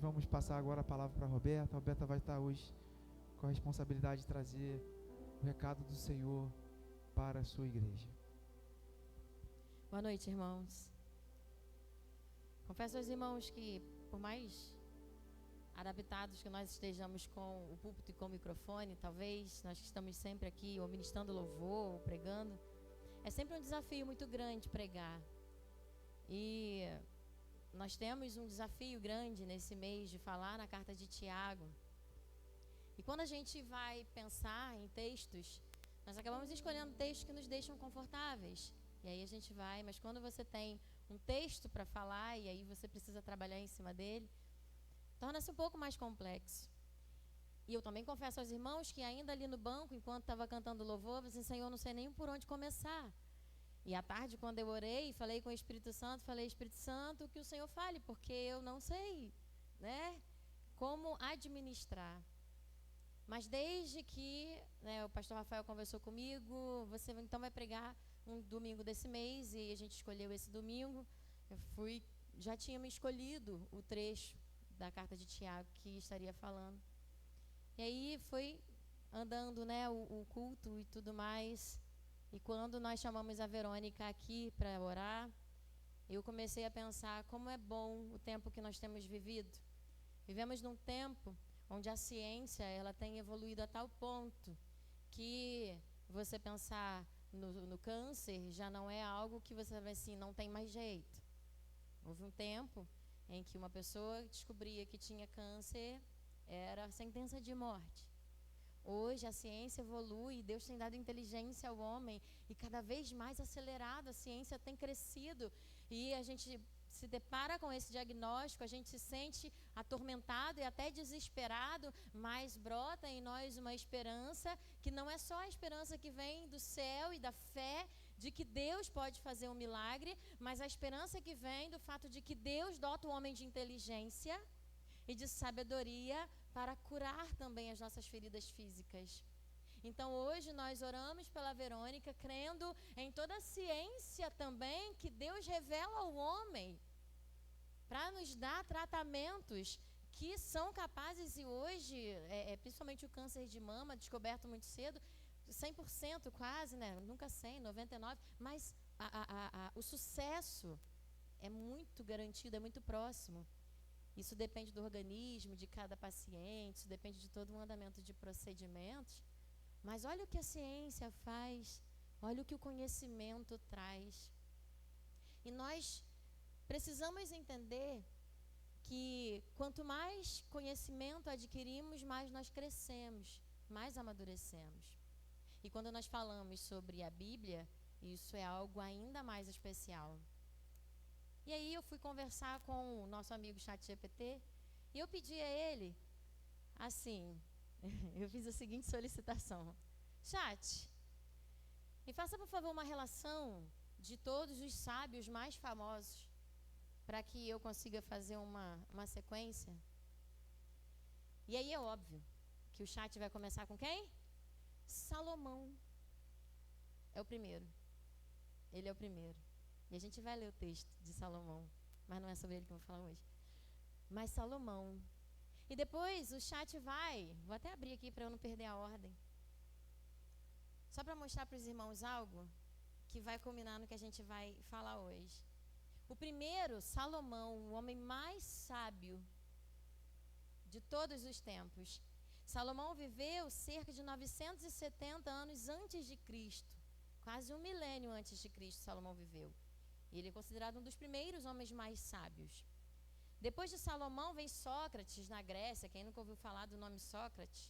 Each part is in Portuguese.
vamos passar agora a palavra para a Roberta. A Roberta vai estar hoje com a responsabilidade de trazer o recado do Senhor para a sua igreja. Boa noite, irmãos. Confesso aos irmãos que, por mais adaptados que nós estejamos com o púlpito e com o microfone, talvez nós que estamos sempre aqui ou ministrando louvor, ou pregando, é sempre um desafio muito grande pregar. E nós temos um desafio grande nesse mês de falar na carta de Tiago. E quando a gente vai pensar em textos, nós acabamos escolhendo textos que nos deixam confortáveis. E aí a gente vai, mas quando você tem um texto para falar e aí você precisa trabalhar em cima dele, torna-se um pouco mais complexo. E eu também confesso aos irmãos que ainda ali no banco, enquanto estava cantando louvor, eu disse, Senhor, não sei nem por onde começar. E à tarde, quando eu orei, falei com o Espírito Santo, falei, Espírito Santo, que o Senhor fale, porque eu não sei, né, como administrar. Mas desde que o pastor Rafael conversou comigo, você então vai pregar um domingo desse mês, e a gente escolheu esse domingo. Já tinha me escolhido o trecho da carta de Tiago que estaria falando. E aí foi andando, o culto e tudo mais. E quando nós chamamos a Verônica aqui para orar, eu comecei a pensar como é bom o tempo que nós temos vivido. Vivemos num tempo onde a ciência ela tem evoluído a tal ponto que você pensar no câncer já não é algo que você vai assim, não tem mais jeito. Houve um tempo em que uma pessoa descobria que tinha câncer, era sentença de morte. Hoje a ciência evolui, Deus tem dado inteligência ao homem e cada vez mais acelerado, a ciência tem crescido e a gente se depara com esse diagnóstico, a gente se sente atormentado e até desesperado, mas brota em nós uma esperança que não é só a esperança que vem do céu e da fé de que Deus pode fazer um milagre, mas a esperança que vem do fato de que Deus dota o homem de inteligência e de sabedoria para curar também as nossas feridas físicas. Então hoje nós oramos pela Verônica, crendo em toda a ciência também que Deus revela ao homem para nos dar tratamentos que são capazes, e hoje, principalmente o câncer de mama, descoberto muito cedo, 100% quase, nunca 100, 99%, mas o sucesso é muito garantido, é muito próximo. Isso depende do organismo, de cada paciente, isso depende de todo um andamento de procedimentos. Mas olha o que a ciência faz, olha o que o conhecimento traz. E nós precisamos entender que quanto mais conhecimento adquirimos, mais nós crescemos, mais amadurecemos. E quando nós falamos sobre a Bíblia, isso é algo ainda mais especial. E aí eu fui conversar com o nosso amigo ChatGPT e eu pedi a ele, assim, eu fiz a seguinte solicitação. Chat, me faça por favor uma relação de todos os sábios mais famosos para que eu consiga fazer uma sequência. E aí é óbvio que o chat vai começar com quem? Salomão. É o primeiro. Ele é o primeiro. E a gente vai ler o texto de Salomão, mas não é sobre ele que eu vou falar hoje. Mas Salomão. E depois o chat vou até abrir aqui para eu não perder a ordem. Só para mostrar para os irmãos algo que vai culminar no que a gente vai falar hoje. O primeiro, Salomão, o homem mais sábio de todos os tempos. Salomão viveu cerca de 970 anos antes de Cristo. Quase um milênio antes de Cristo, Salomão viveu. Ele é considerado um dos primeiros homens mais sábios. Depois de Salomão vem Sócrates na Grécia. Quem nunca ouviu falar do nome Sócrates?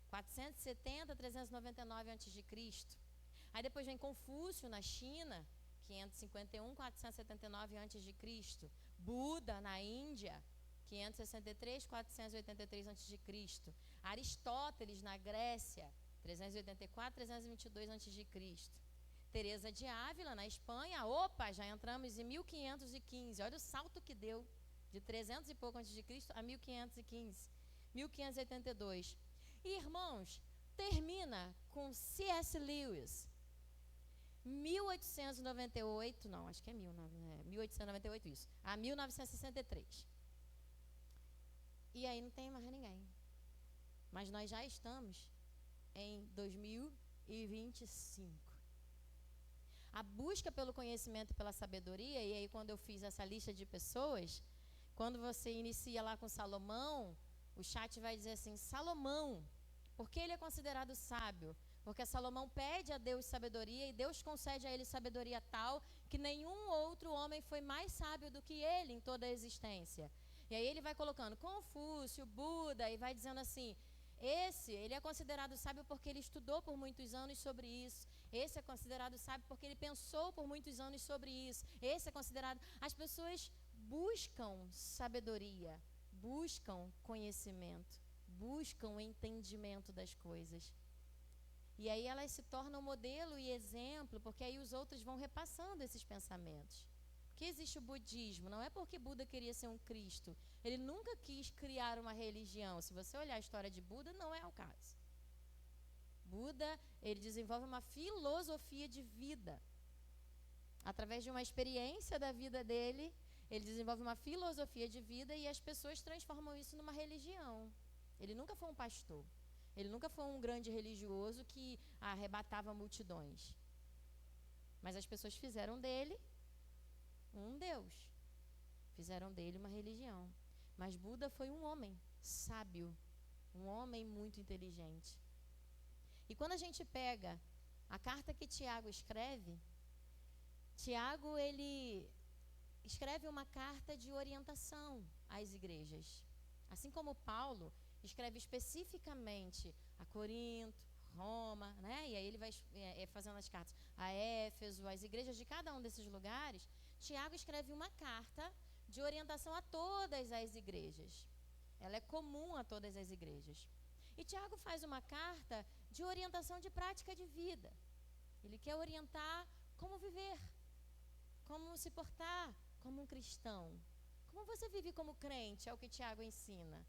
470 a 399 a.C. Aí depois vem Confúcio na China, 551 a 479 a.C. Buda na Índia, 563 a 483 a.C. Aristóteles na Grécia, 384 a 322 a.C. Teresa de Ávila na Espanha, já entramos em 1515. Olha o salto que deu de 300 e pouco antes de Cristo a 1515, 1582. E irmãos, termina com C.S. Lewis, 1898, não, acho que é 1898 isso, a 1963. aí não tem mais ninguém. Mas nós já estamos em 2025. A busca pelo conhecimento e pela sabedoria, e aí quando eu fiz essa lista de pessoas, quando você inicia lá com Salomão, o chat vai dizer assim, Salomão, por que ele é considerado sábio? Porque Salomão pede a Deus sabedoria e Deus concede a ele sabedoria tal que nenhum outro homem foi mais sábio do que ele em toda a existência. E aí ele vai colocando Confúcio, Buda, e vai dizendo assim, ele é considerado sábio porque ele estudou por muitos anos sobre isso. Esse é considerado sábio porque ele pensou por muitos anos sobre isso. Esse é considerado... As pessoas buscam sabedoria, buscam conhecimento, buscam entendimento das coisas. E aí elas se tornam modelo e exemplo, porque aí os outros vão repassando esses pensamentos. Porque existe o budismo, não é porque Buda queria ser um Cristo. Ele nunca quis criar uma religião. Se você olhar a história de Buda, não é o caso. Buda, ele desenvolve uma filosofia de vida. Através de uma experiência da vida dele, ele desenvolve uma filosofia de vida e as pessoas transformam isso numa religião. Ele nunca foi um pastor. Ele nunca foi um grande religioso que arrebatava multidões. Mas as pessoas fizeram dele um Deus. Fizeram dele uma religião. Mas Buda foi um homem sábio, um homem muito inteligente. E quando a gente pega a carta que Tiago escreve, Tiago, ele escreve uma carta de orientação às igrejas. Assim como Paulo escreve especificamente a Corinto, Roma, né? E aí ele vai fazendo as cartas a Éfeso, as igrejas de cada um desses lugares. Tiago escreve uma carta de orientação a todas as igrejas. Ela é comum a todas as igrejas. E Tiago faz uma carta de orientação de prática de vida. Ele quer orientar como viver, como se portar como um cristão. Como você vive como crente, é o que Tiago ensina.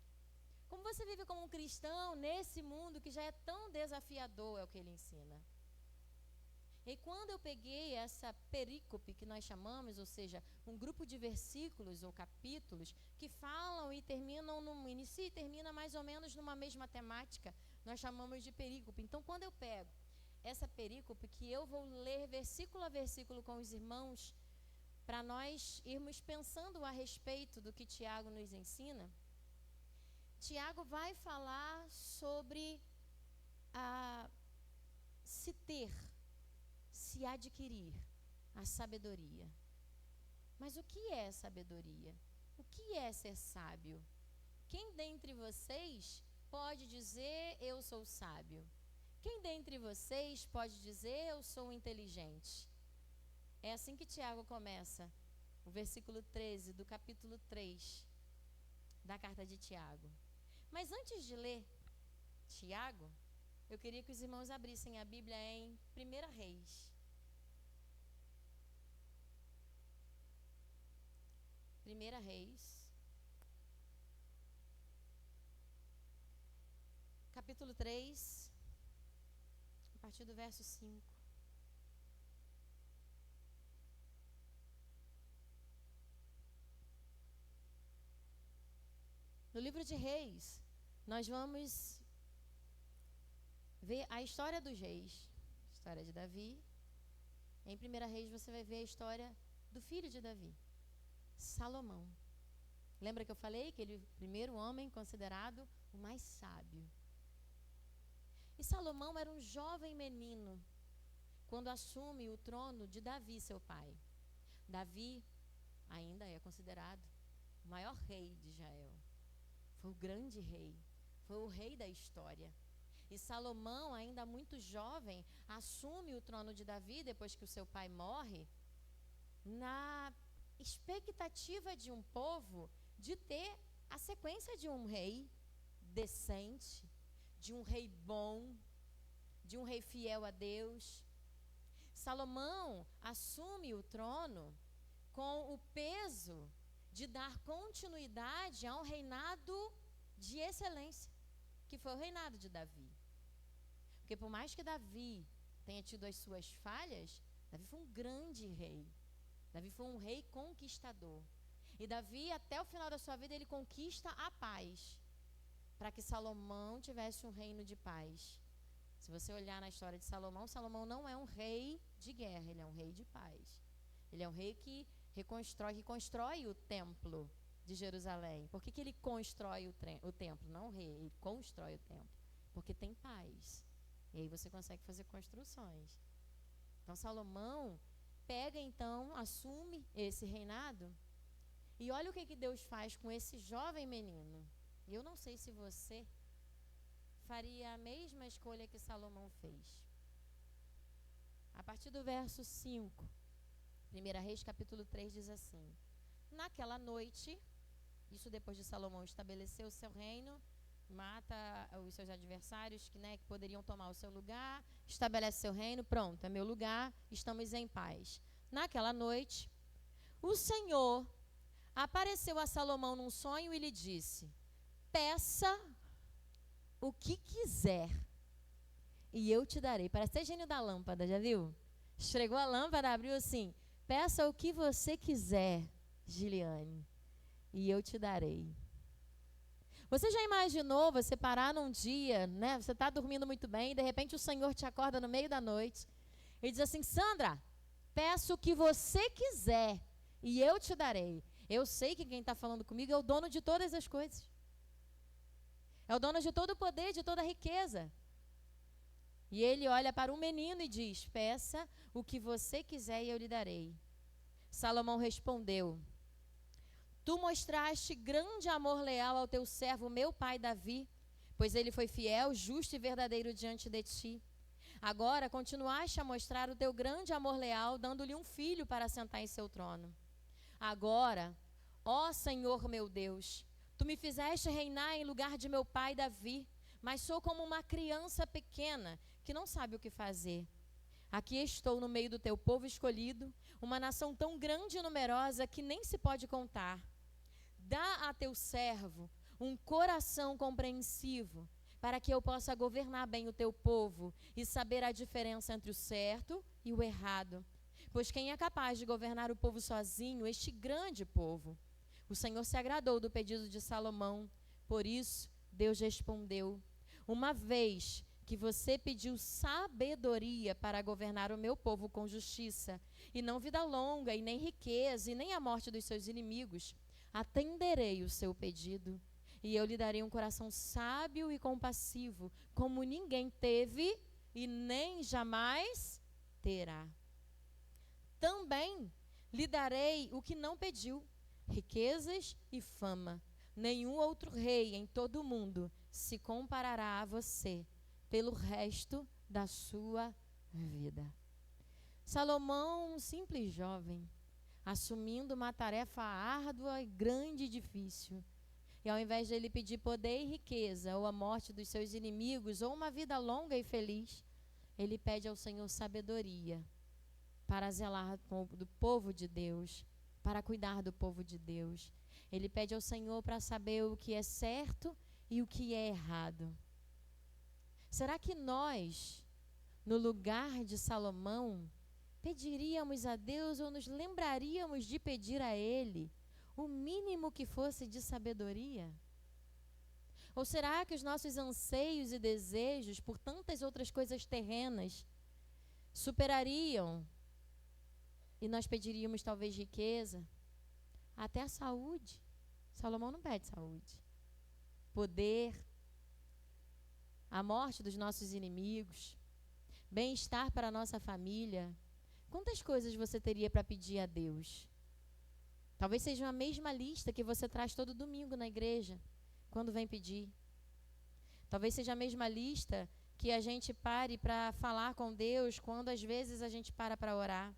Como você vive como um cristão nesse mundo que já é tão desafiador, é o que ele ensina. E quando eu peguei essa perícope que nós chamamos, ou seja, um grupo de versículos ou capítulos que falam e terminam, inicia e termina mais ou menos numa mesma temática, nós chamamos de perícope. Então, quando eu pego essa perícope, que eu vou ler versículo a versículo com os irmãos, para nós irmos pensando a respeito do que Tiago nos ensina, Tiago vai falar sobre se ter, se adquirir a sabedoria. Mas o que é sabedoria? O que é ser sábio? Quem dentre vocês pode dizer eu sou sábio? Quem dentre vocês pode dizer eu sou inteligente? É assim que Tiago começa, o versículo 13 do capítulo 3 da carta de Tiago. Mas antes de ler Tiago, eu queria que os irmãos abrissem a Bíblia em 1 Reis. 1 Reis, capítulo 3, a partir do verso 5. No livro de Reis, nós vamos ver a história dos reis, a história de Davi. Em 1 Reis você vai ver a história do filho de Davi, Salomão. Lembra que eu falei que ele é o primeiro homem considerado o mais sábio? E Salomão era um jovem menino quando assume o trono de Davi, seu pai. Davi ainda é considerado o maior rei de Israel. Foi o grande rei, foi o rei da história. E Salomão, ainda muito jovem, assume o trono de Davi depois que o seu pai morre, na expectativa de um povo de ter a sequência de um rei decente, de um rei bom, de um rei fiel a Deus. Salomão assume o trono com o peso de dar continuidade a um reinado de excelência, que foi o reinado de Davi. Porque por mais que Davi tenha tido as suas falhas, Davi foi um grande rei. Davi foi um rei conquistador. E Davi, até o final da sua vida, ele conquista a paz. para que Salomão tivesse um reino de paz. Se você olhar na história de Salomão, Salomão não é um rei de guerra, ele é um rei de paz. Ele é um rei que constrói o templo de Jerusalém. Por que ele constrói o templo? Não o rei, ele constrói o templo. Porque tem paz. E aí você consegue fazer construções. Então Salomão pega então, assume esse reinado. E olha o que Deus faz com esse jovem menino. E eu não sei se você faria a mesma escolha que Salomão fez. A partir do verso 5, 1 Reis capítulo 3 diz assim: naquela noite, isso depois de Salomão estabelecer o seu reino, mata os seus adversários que poderiam tomar o seu lugar, estabelece seu reino, pronto, é meu lugar, estamos em paz. Naquela noite, o Senhor apareceu a Salomão num sonho e lhe disse: peça o que quiser e eu te darei. Parece ser gênio da lâmpada, já viu? Esfregou a lâmpada, abriu assim: peça o que você quiser, Giliane, e eu te darei. Você já imaginou você parar num dia, você está dormindo muito bem, e de repente o Senhor te acorda no meio da noite e diz assim: Sandra, peça o que você quiser e eu te darei. Eu sei que quem está falando comigo é o dono de todas as coisas. É o dono de todo o poder, de toda a riqueza. E ele olha para um menino e diz: peça o que você quiser e eu lhe darei. Salomão respondeu: tu mostraste grande amor leal ao teu servo, meu pai Davi, pois ele foi fiel, justo e verdadeiro diante de ti. Agora continuaste a mostrar o teu grande amor leal, dando-lhe um filho para sentar em seu trono. Agora, ó Senhor meu Deus, tu me fizeste reinar em lugar de meu pai Davi, mas sou como uma criança pequena que não sabe o que fazer. Aqui estou no meio do teu povo escolhido, uma nação tão grande e numerosa que nem se pode contar. Dá a teu servo um coração compreensivo, para que eu possa governar bem o teu povo e saber a diferença entre o certo e o errado. Pois quem é capaz de governar o povo sozinho, este grande povo? O Senhor se agradou do pedido de Salomão, por isso Deus respondeu: uma vez que você pediu sabedoria para governar o meu povo com justiça, e não vida longa, e nem riqueza, e nem a morte dos seus inimigos, atenderei o seu pedido, e eu lhe darei um coração sábio e compassivo, como ninguém teve e nem jamais terá. Também lhe darei o que não pediu, riquezas e fama. Nenhum outro rei em todo o mundo se comparará a você pelo resto da sua vida. Salomão, um simples jovem, assumindo uma tarefa árdua, grande e difícil. E ao invés de ele pedir poder e riqueza, ou a morte dos seus inimigos, ou uma vida longa e feliz, ele pede ao Senhor sabedoria para zelar do povo de Deus, para cuidar do povo de Deus. Ele pede ao Senhor para saber o que é certo e o que é errado. Será que nós, no lugar de Salomão, pediríamos a Deus ou nos lembraríamos de pedir a Ele o mínimo que fosse de sabedoria? Ou será que os nossos anseios e desejos por tantas outras coisas terrenas superariam e nós pediríamos talvez riqueza, até a saúde? Salomão não pede saúde, poder, a morte dos nossos inimigos, bem-estar para a nossa família. Quantas coisas você teria para pedir a Deus? Talvez seja a mesma lista que você traz todo domingo na igreja, quando vem pedir. Talvez seja a mesma lista que a gente pare para falar com Deus, quando às vezes a gente para orar.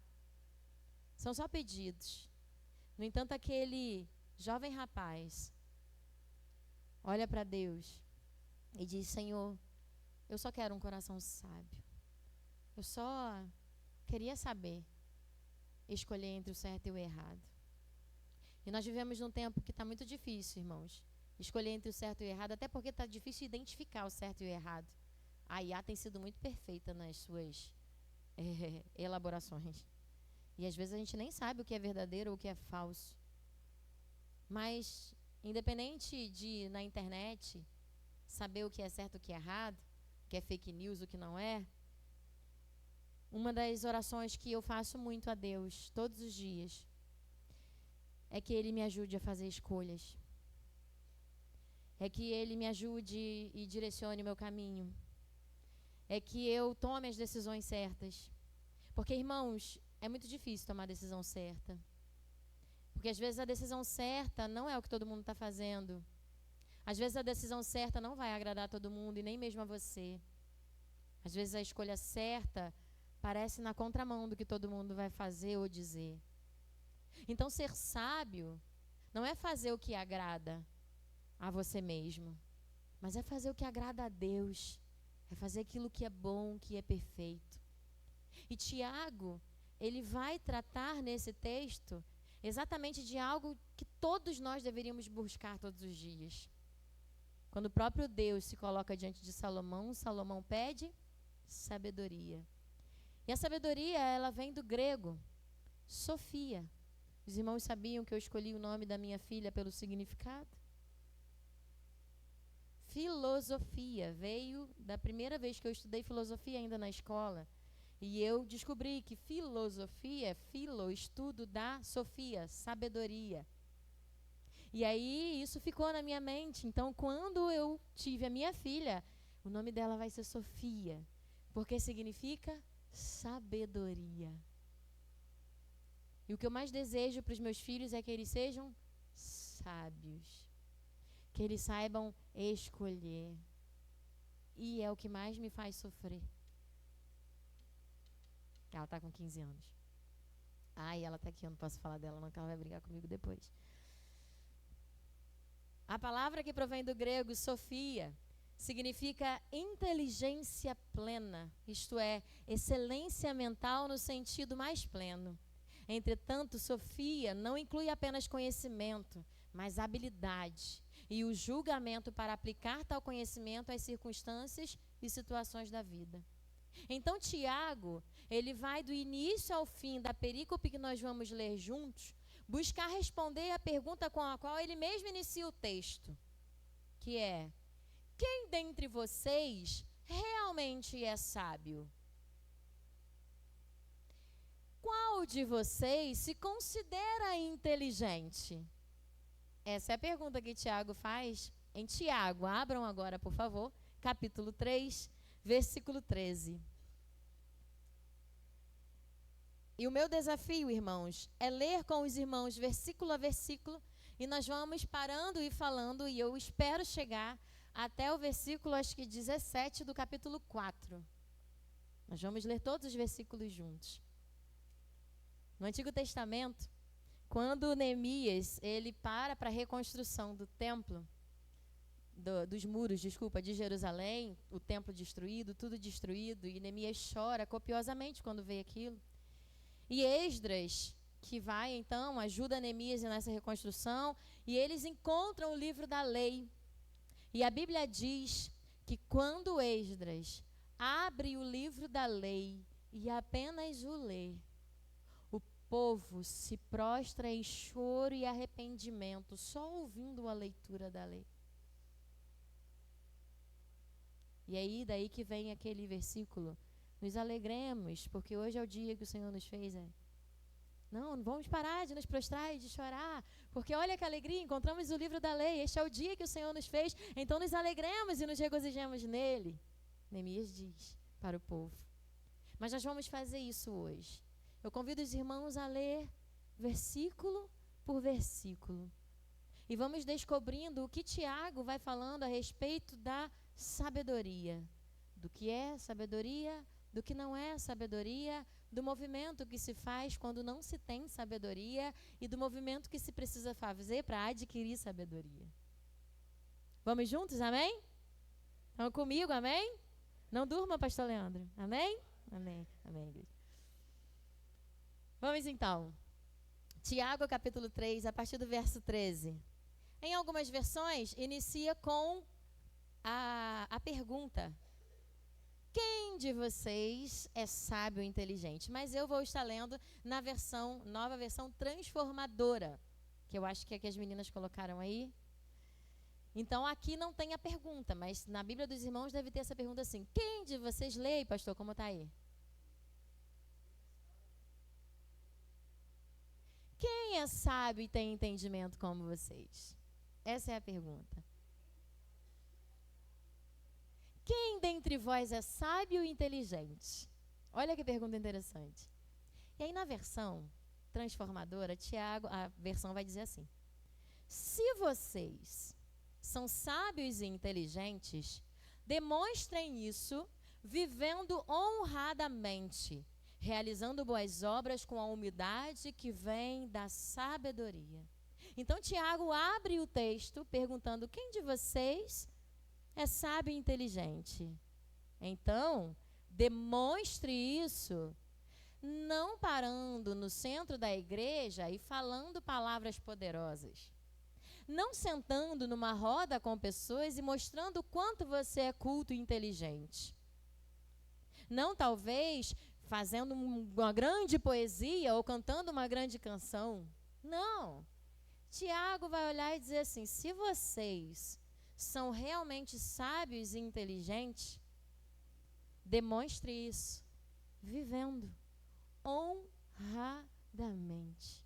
São só pedidos. No entanto, aquele jovem rapaz olha para Deus e diz: Senhor, eu só quero um coração sábio. Eu só queria saber escolher entre o certo e o errado. E nós vivemos num tempo que está muito difícil, irmãos, escolher entre o certo e o errado, até porque está difícil identificar o certo e o errado. A IA tem sido muito perfeita nas suas elaborações. E às vezes a gente nem sabe o que é verdadeiro ou o que é falso. Mas, independente de, na internet, saber o que é certo e o que é errado, o que é fake news, o que não é, uma das orações que eu faço muito a Deus todos os dias é que Ele me ajude a fazer escolhas. É que Ele me ajude e direcione o meu caminho. É que eu tome as decisões certas. Porque, irmãos, é muito difícil tomar a decisão certa. Porque às vezes a decisão certa não é o que todo mundo está fazendo. Às vezes a decisão certa não vai agradar a todo mundo e nem mesmo a você. Às vezes a escolha certa parece na contramão do que todo mundo vai fazer ou dizer. Então, ser sábio não é fazer o que agrada a você mesmo, mas é fazer o que agrada a Deus. É fazer aquilo que é bom, que é perfeito. E Tiago, ele vai tratar nesse texto exatamente de algo que todos nós deveríamos buscar todos os dias. Quando o próprio Deus se coloca diante de Salomão, Salomão pede sabedoria. E a sabedoria, ela vem do grego, Sofia. Os irmãos sabiam que eu escolhi o nome da minha filha pelo significado? Filosofia veio da primeira vez que eu estudei filosofia ainda na escola. E eu descobri que filosofia, estudo da Sofia, sabedoria. E aí isso ficou na minha mente. Então, quando eu tive a minha filha, o nome dela vai ser Sofia, porque significa sabedoria. E o que eu mais desejo para os meus filhos é que eles sejam sábios, que eles saibam escolher. E é o que mais me faz sofrer. Ela está com 15 anos. Ai, ela está aqui, eu não posso falar dela não, que ela vai brigar comigo depois. A palavra que provém do grego, Sofia, significa inteligência plena, isto é, excelência mental no sentido mais pleno. Entretanto, Sofia não inclui apenas conhecimento, mas habilidade e o julgamento para aplicar tal conhecimento às circunstâncias e situações da vida. Então, Tiago, ele vai do início ao fim da perícope que nós vamos ler juntos, buscar responder a pergunta com a qual ele mesmo inicia o texto, que é: quem dentre vocês realmente é sábio? Qual de vocês se considera inteligente? Essa é a pergunta que Tiago faz em Tiago. Abram agora, por favor, capítulo 3, versículo 13. E o meu desafio, irmãos, é ler com os irmãos versículo a versículo, e nós vamos parando e falando, e eu espero chegar até o versículo, acho que 17 do capítulo 4. Nós vamos ler todos os versículos juntos. No Antigo Testamento, quando Neemias, ele para a reconstrução do templo, dos muros, de Jerusalém, o templo destruído, tudo destruído, e Neemias chora copiosamente quando vê aquilo. E Esdras, que vai então, ajuda Neemias nessa reconstrução, e eles encontram o livro da lei. E a Bíblia diz que quando Esdras abre o livro da lei e apenas o lê, o povo se prostra em choro e arrependimento, só ouvindo a leitura da lei. E aí, daí que vem aquele versículo: nos alegremos, porque hoje é o dia que o Senhor nos fez. Não vamos parar de nos prostrar e de chorar, porque olha que alegria, encontramos o livro da lei, este é o dia que o Senhor nos fez, então nos alegremos e nos regozijemos nele. Neemias diz para o povo. Mas nós vamos fazer isso hoje. Eu convido os irmãos a ler versículo por versículo. E vamos descobrindo o que Tiago vai falando a respeito da sabedoria. Do que é sabedoria, do que não é sabedoria, do movimento que se faz quando não se tem sabedoria e do movimento que se precisa fazer para adquirir sabedoria. Vamos juntos, amém? Estão comigo, amém? Não durma, pastor Leandro, amém? Amém, amém, igreja. Vamos então. Tiago, capítulo 3, a partir do verso 13. Em algumas versões, inicia com a pergunta: quem de vocês é sábio e inteligente? Mas eu vou estar lendo na nova versão transformadora, que eu acho que é que as meninas colocaram aí. Então, aqui não tem a pergunta, mas na Bíblia dos Irmãos deve ter essa pergunta assim: quem de vocês lê, pastor, como está aí? Quem é sábio e tem entendimento como vocês? Essa é a pergunta. Quem dentre vós é sábio e inteligente? Olha que pergunta interessante. E aí, na versão transformadora, Tiago, a versão vai dizer assim: se vocês são sábios e inteligentes, demonstrem isso vivendo honradamente, realizando boas obras com a humildade que vem da sabedoria. Então, Tiago abre o texto perguntando: quem de vocês é sábio e inteligente? Então, demonstre isso não parando no centro da igreja e falando palavras poderosas. Não sentando numa roda com pessoas e mostrando o quanto você é culto e inteligente. Não, talvez, fazendo uma grande poesia ou cantando uma grande canção. Não. Tiago vai olhar e dizer assim: se vocês são realmente sábios e inteligentes, demonstre isso vivendo honradamente.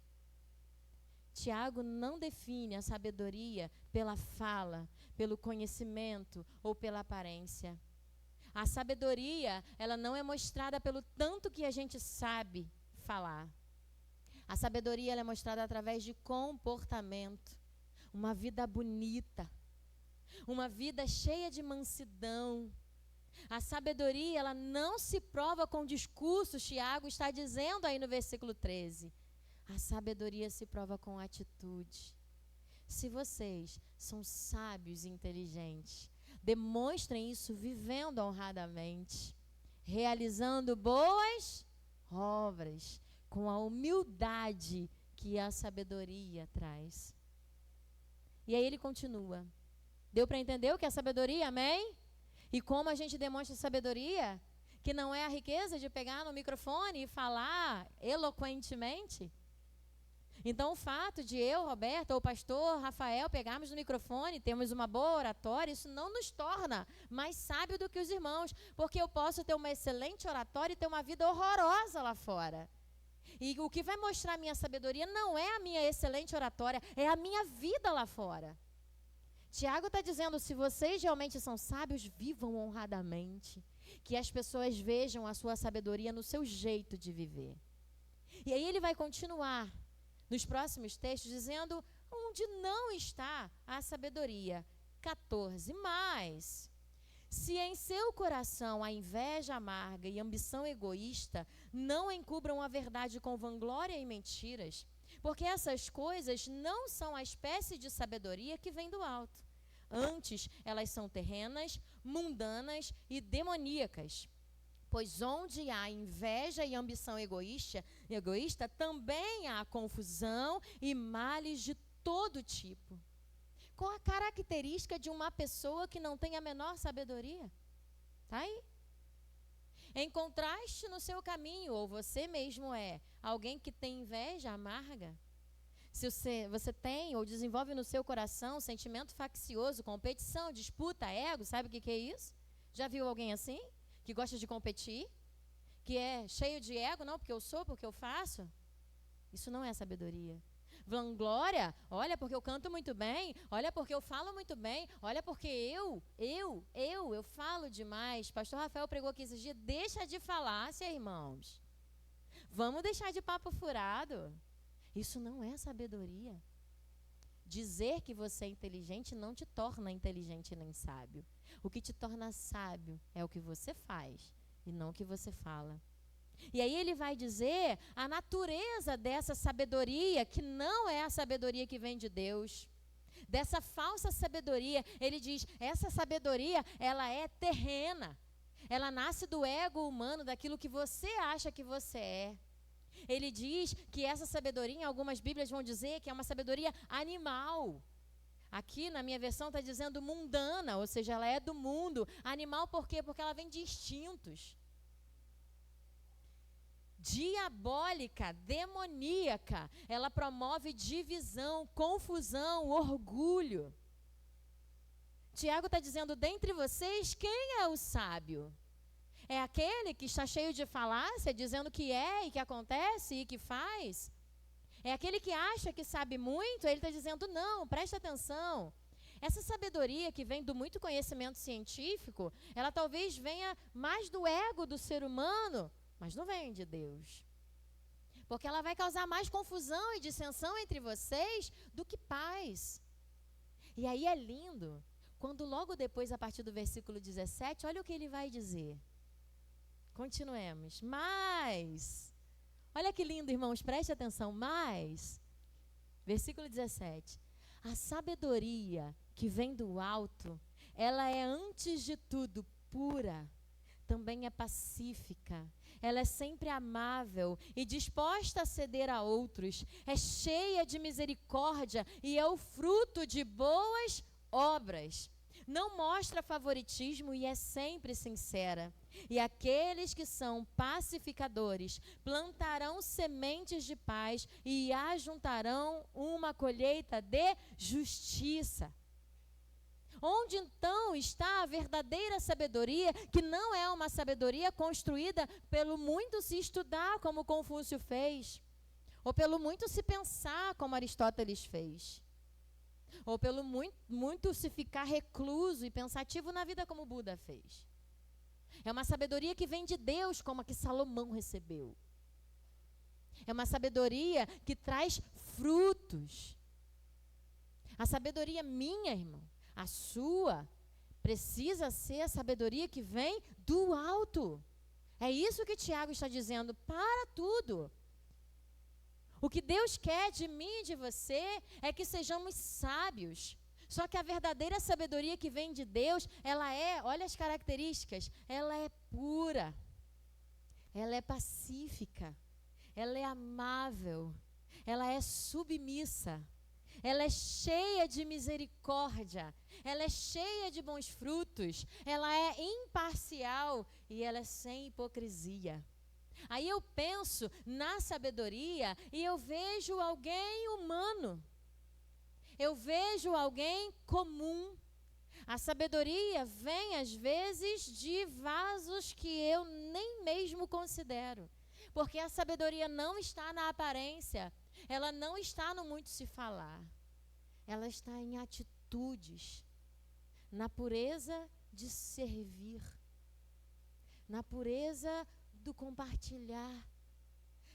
Tiago não define a sabedoria pela fala, pelo conhecimento ou pela aparência. A sabedoria, ela não é mostrada pelo tanto que a gente sabe falar. A sabedoria, ela é mostrada através de comportamento. Uma vida bonita. Uma vida cheia de mansidão. A sabedoria, ela não se prova com discursos, Tiago está dizendo aí no versículo 13. A sabedoria se prova com atitude. Se vocês são sábios e inteligentes, demonstrem isso vivendo honradamente, realizando boas obras, com a humildade que a sabedoria traz. E aí ele continua. Deu para entender o que é sabedoria, amém? E como a gente demonstra sabedoria? Que não é a riqueza de pegar no microfone e falar eloquentemente. Então, o fato de eu, Roberta, ou o pastor Rafael pegarmos no microfone, termos uma boa oratória, isso não nos torna mais sábio do que os irmãos, porque eu posso ter uma excelente oratória e ter uma vida horrorosa lá fora. E o que vai mostrar a minha sabedoria não é a minha excelente oratória, é a minha vida lá fora. Tiago está dizendo: se vocês realmente são sábios, vivam honradamente. Que as pessoas vejam a sua sabedoria no seu jeito de viver. E aí ele vai continuar nos próximos textos dizendo onde não está a sabedoria. 14. Mas, se em seu coração a inveja amarga e ambição egoísta não encubram a verdade com vanglória e mentiras, porque essas coisas não são a espécie de sabedoria que vem do alto. Antes, elas são terrenas, mundanas e demoníacas. Pois onde há inveja e ambição egoísta, também há confusão e males de todo tipo. Qual a característica de uma pessoa que não tem a menor sabedoria? Está aí. Encontraste no seu caminho, ou você mesmo é alguém que tem inveja amarga? Se você tem ou desenvolve no seu coração sentimento faccioso, competição, disputa, ego, sabe o que é isso? Já viu alguém assim? Que gosta de competir? Que é cheio de ego, não, porque eu sou, porque eu faço? Isso não é sabedoria. Vanglória, olha porque eu canto muito bem, olha porque eu falo muito bem, olha porque eu falo demais. Pastor Rafael pregou aqui esses dias: deixa de falácia, irmãos. Vamos deixar de papo furado. Isso não é sabedoria. Dizer que você é inteligente não te torna inteligente nem sábio. O que te torna sábio é o que você faz e não o que você fala. E aí ele vai dizer a natureza dessa sabedoria, que não é a sabedoria que vem de Deus. Dessa falsa sabedoria, ele diz: essa sabedoria, ela é terrena. Ela nasce do ego humano, daquilo que você acha que você é. Ele diz que essa sabedoria, em algumas Bíblias vão dizer que é uma sabedoria animal. Aqui na minha versão está dizendo mundana, ou seja, ela é do mundo. Animal por quê? Porque ela vem de instintos. Diabólica, demoníaca, ela promove divisão, confusão, orgulho. Tiago está dizendo, dentre vocês, quem é o sábio? É aquele que está cheio de falácia, dizendo que é e que acontece e que faz? É aquele que acha que sabe muito? Ele está dizendo, não, presta atenção. Essa sabedoria que vem do muito conhecimento científico, ela talvez venha mais do ego do ser humano, mas não vem de Deus. Porque ela vai causar mais confusão e dissensão entre vocês do que paz. E aí é lindo, quando logo depois, a partir do versículo 17, olha o que ele vai dizer. Continuemos. Mas, olha que lindo, irmãos, preste atenção. Mas, versículo 17. A sabedoria que vem do alto, ela é antes de tudo pura, também é pacífica, ela é sempre amável e disposta a ceder a outros, é cheia de misericórdia e é o fruto de boas obras. Não mostra favoritismo e é sempre sincera. E aqueles que são pacificadores plantarão sementes de paz e ajuntarão uma colheita de justiça. Onde então está a verdadeira sabedoria, que não é uma sabedoria construída pelo muito se estudar, como Confúcio fez, ou pelo muito se pensar, como Aristóteles fez, ou pelo muito se ficar recluso e pensativo na vida, como Buda fez. É uma sabedoria que vem de Deus, como a que Salomão recebeu. É uma sabedoria que traz frutos. A sabedoria minha, irmão, a sua, precisa ser a sabedoria que vem do alto. É isso que Tiago está dizendo, para tudo. O que Deus quer de mim e de você é que sejamos sábios. Só que a verdadeira sabedoria que vem de Deus, ela é, olha as características, ela é pura, ela é pacífica, ela é amável, ela é submissa, ela é cheia de misericórdia, ela é cheia de bons frutos, ela é imparcial e ela é sem hipocrisia. Aí eu penso na sabedoria e eu vejo alguém humano. Eu vejo alguém comum. A sabedoria vem, às vezes, de vasos que eu nem mesmo considero. Porque a sabedoria não está na aparência, ela não está no muito se falar. Ela está em atitudes, na pureza de servir, na pureza do compartilhar,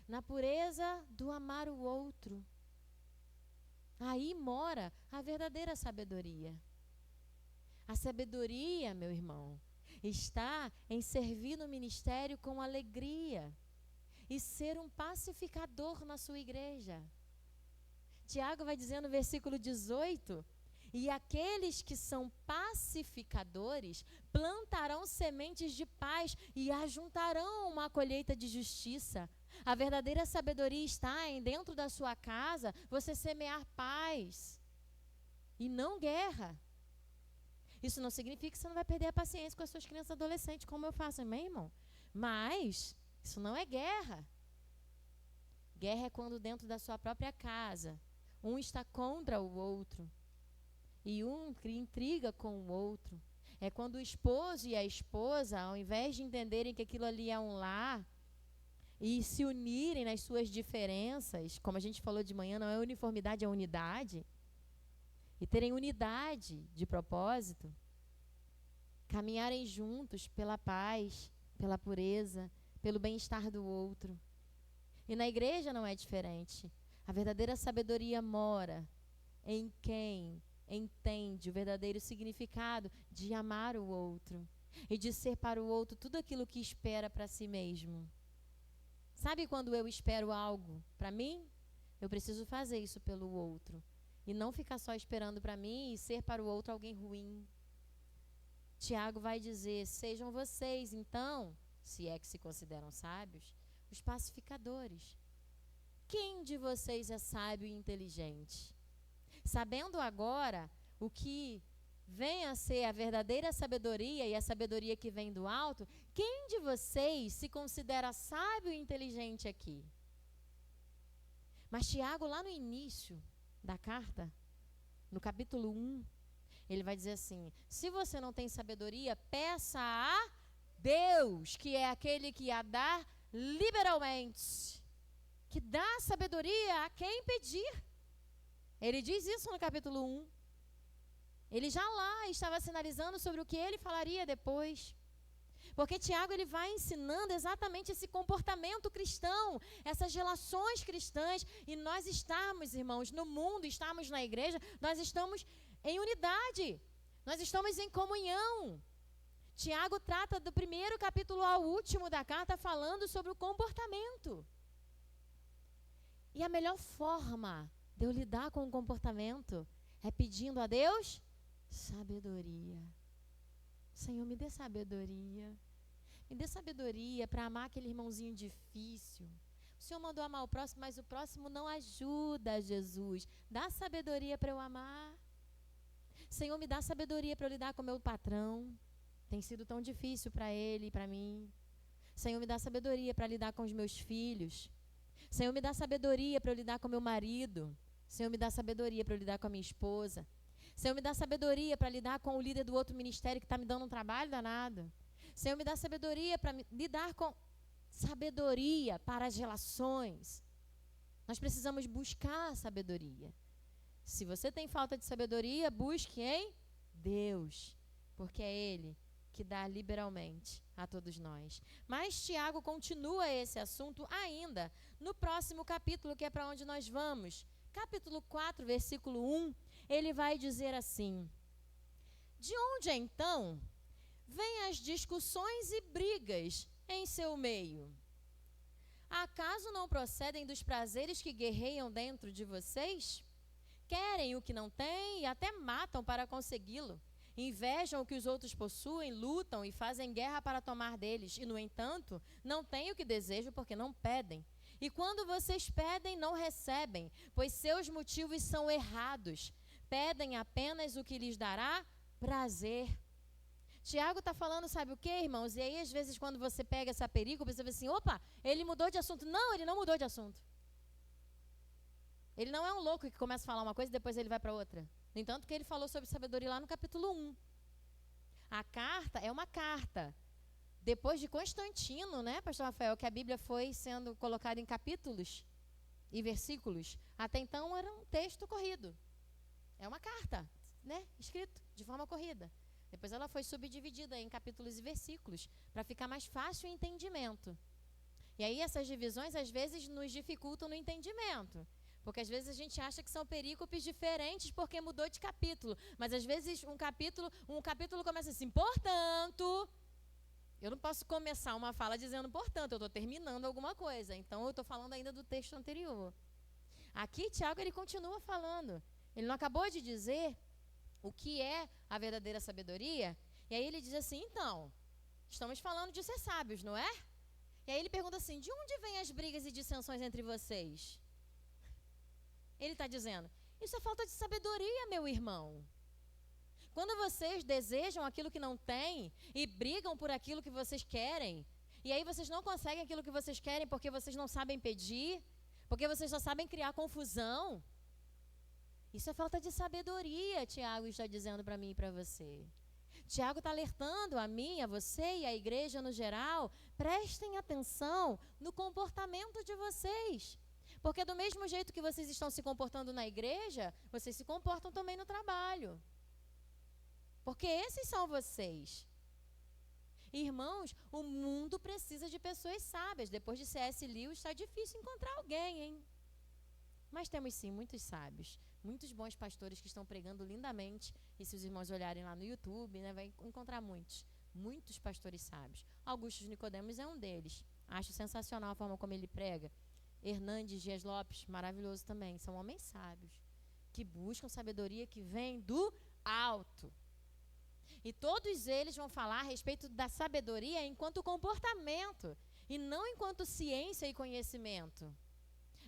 na pureza do amar o outro. Aí mora a verdadeira sabedoria. A sabedoria, meu irmão, está em servir no ministério com alegria e ser um pacificador na sua igreja. Tiago vai dizer no versículo 18, e aqueles que são pacificadores plantarão sementes de paz e ajuntarão uma colheita de justiça. A verdadeira sabedoria está em, dentro da sua casa, você semear paz e não guerra. Isso não significa que você não vai perder a paciência com as suas crianças adolescentes, como eu faço, amém, irmão? Mas isso não é guerra. Guerra é quando dentro da sua própria casa, um está contra o outro e um intriga com o outro. É quando o esposo e a esposa, ao invés de entenderem que aquilo ali é um lar, e se unirem nas suas diferenças, como a gente falou de manhã, não é uniformidade, é unidade, e terem unidade de propósito, caminharem juntos pela paz, pela pureza, pelo bem-estar do outro. E na igreja não é diferente. A verdadeira sabedoria mora em quem entende o verdadeiro significado de amar o outro e de ser para o outro tudo aquilo que espera para si mesmo. Sabe quando eu espero algo para mim? Eu preciso fazer isso pelo outro. E não ficar só esperando para mim e ser para o outro alguém ruim. Tiago vai dizer, sejam vocês, então, se é que se consideram sábios, os pacificadores. Quem de vocês é sábio e inteligente? Sabendo agora o que vem a ser a verdadeira sabedoria e a sabedoria que vem do alto, quem de vocês se considera sábio e inteligente aqui? Mas Tiago, lá no início da carta, no capítulo 1, Ele vai dizer assim: se você não tem sabedoria, peça a Deus, que é aquele que a dá liberalmente, que dá sabedoria a quem pedir. Ele diz isso no capítulo 1. Ele já lá estava sinalizando sobre o que ele falaria depois. Porque Tiago ele vai ensinando exatamente esse comportamento cristão, essas relações cristãs. E nós estamos, irmãos, no mundo, estamos na igreja, nós estamos em unidade, nós estamos em comunhão. Tiago trata do primeiro capítulo ao último da carta falando sobre o comportamento. E a melhor forma de eu lidar com o comportamento é pedindo a Deus sabedoria. Senhor, me dê sabedoria. Me dê sabedoria para amar aquele irmãozinho difícil. O Senhor mandou amar o próximo, mas o próximo não ajuda, Jesus. Dá sabedoria para eu amar. Senhor, me dá sabedoria para eu lidar com o meu patrão. Tem sido tão difícil para ele e para mim. Senhor, me dá sabedoria para lidar com os meus filhos. Senhor, me dá sabedoria para eu lidar com meu marido. Senhor, me dá sabedoria para eu lidar com a minha esposa. Senhor, me dá sabedoria para lidar com o líder do outro ministério que está me dando um trabalho danado. Senhor, me dá sabedoria para lidar com sabedoria para as relações. Nós precisamos buscar sabedoria. Se você tem falta de sabedoria, busque em Deus, porque é Ele que dá liberalmente a todos nós. Mas Tiago continua esse assunto ainda no próximo capítulo, que é para onde nós vamos. Capítulo 4, versículo 1, ele vai dizer assim: de onde então vêm as discussões e brigas em seu meio? Acaso não procedem dos prazeres que guerreiam dentro de vocês? Querem o que não têm e até matam para consegui-lo. Invejam o que os outros possuem, lutam e fazem guerra para tomar deles. E, no entanto, não têm o que desejam porque não pedem. E quando vocês pedem, não recebem, pois seus motivos são errados. Pedem apenas o que lhes dará prazer. Tiago está falando, sabe o que, irmãos? E aí, às vezes, quando você pega essa perícope, você vê assim, opa, ele mudou de assunto. Não, ele não mudou de assunto. Ele não é um louco que começa a falar uma coisa e depois ele vai para outra. No entanto, que ele falou sobre sabedoria lá no capítulo 1. A carta é uma carta. Depois de Constantino, né, pastor Rafael, que a Bíblia foi sendo colocada em capítulos e versículos, até então era um texto corrido. É uma carta, né, escrito de forma corrida. Depois ela foi subdividida em capítulos e versículos, para ficar mais fácil o entendimento. E aí essas divisões, às vezes, nos dificultam no entendimento. Porque às vezes a gente acha que são perícopes diferentes porque mudou de capítulo. Mas às vezes um capítulo começa assim, portanto... Eu não posso começar uma fala dizendo portanto, eu estou terminando alguma coisa. Então eu estou falando ainda do texto anterior. Aqui Tiago ele continua falando. Ele não acabou de dizer o que é a verdadeira sabedoria. E aí ele diz assim, então, estamos falando de ser sábios, não é? E aí ele pergunta assim, de onde vêm as brigas e dissensões entre vocês? Ele está dizendo, isso é falta de sabedoria, meu irmão. Quando vocês desejam aquilo que não têm e brigam por aquilo que vocês querem, e aí vocês não conseguem aquilo que vocês querem porque vocês não sabem pedir, porque vocês só sabem criar confusão, isso é falta de sabedoria, Tiago está dizendo para mim e para você. Tiago está alertando a mim, a você e a igreja no geral, prestem atenção no comportamento de vocês. Porque do mesmo jeito que vocês estão se comportando na igreja, vocês se comportam também no trabalho. Porque esses são vocês. Irmãos, o mundo precisa de pessoas sábias. Depois de C.S. Lewis, está difícil encontrar alguém, hein? Mas temos sim muitos sábios, muitos bons pastores que estão pregando lindamente. E se os irmãos olharem lá no YouTube, né, vai encontrar muitos pastores sábios. Augusto Nicodemos é um deles. Acho sensacional a forma como ele prega. Hernandes Dias Lopes, maravilhoso também. São homens sábios, que buscam sabedoria que vem do alto. E todos eles vão falar a respeito da sabedoria enquanto comportamento, e não enquanto ciência e conhecimento.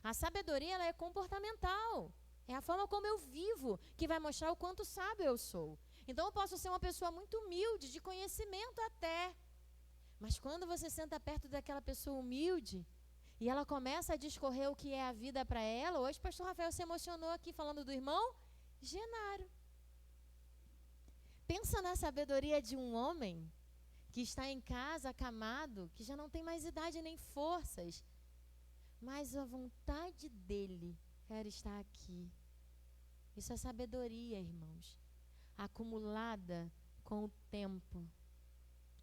A sabedoria ela é comportamental. É a forma como eu vivo que vai mostrar o quanto sábio eu sou. Então eu posso ser uma pessoa muito humilde, de conhecimento até. Mas quando você senta perto daquela pessoa humilde, e ela começa a discorrer o que é a vida para ela. Hoje o pastor Rafael se emocionou aqui falando do irmão Genaro. pensa na sabedoria de um homem que está em casa, acamado, que já não tem mais idade nem forças, mas a vontade dele era estar aqui. Isso é sabedoria, irmãos, acumulada com o tempo,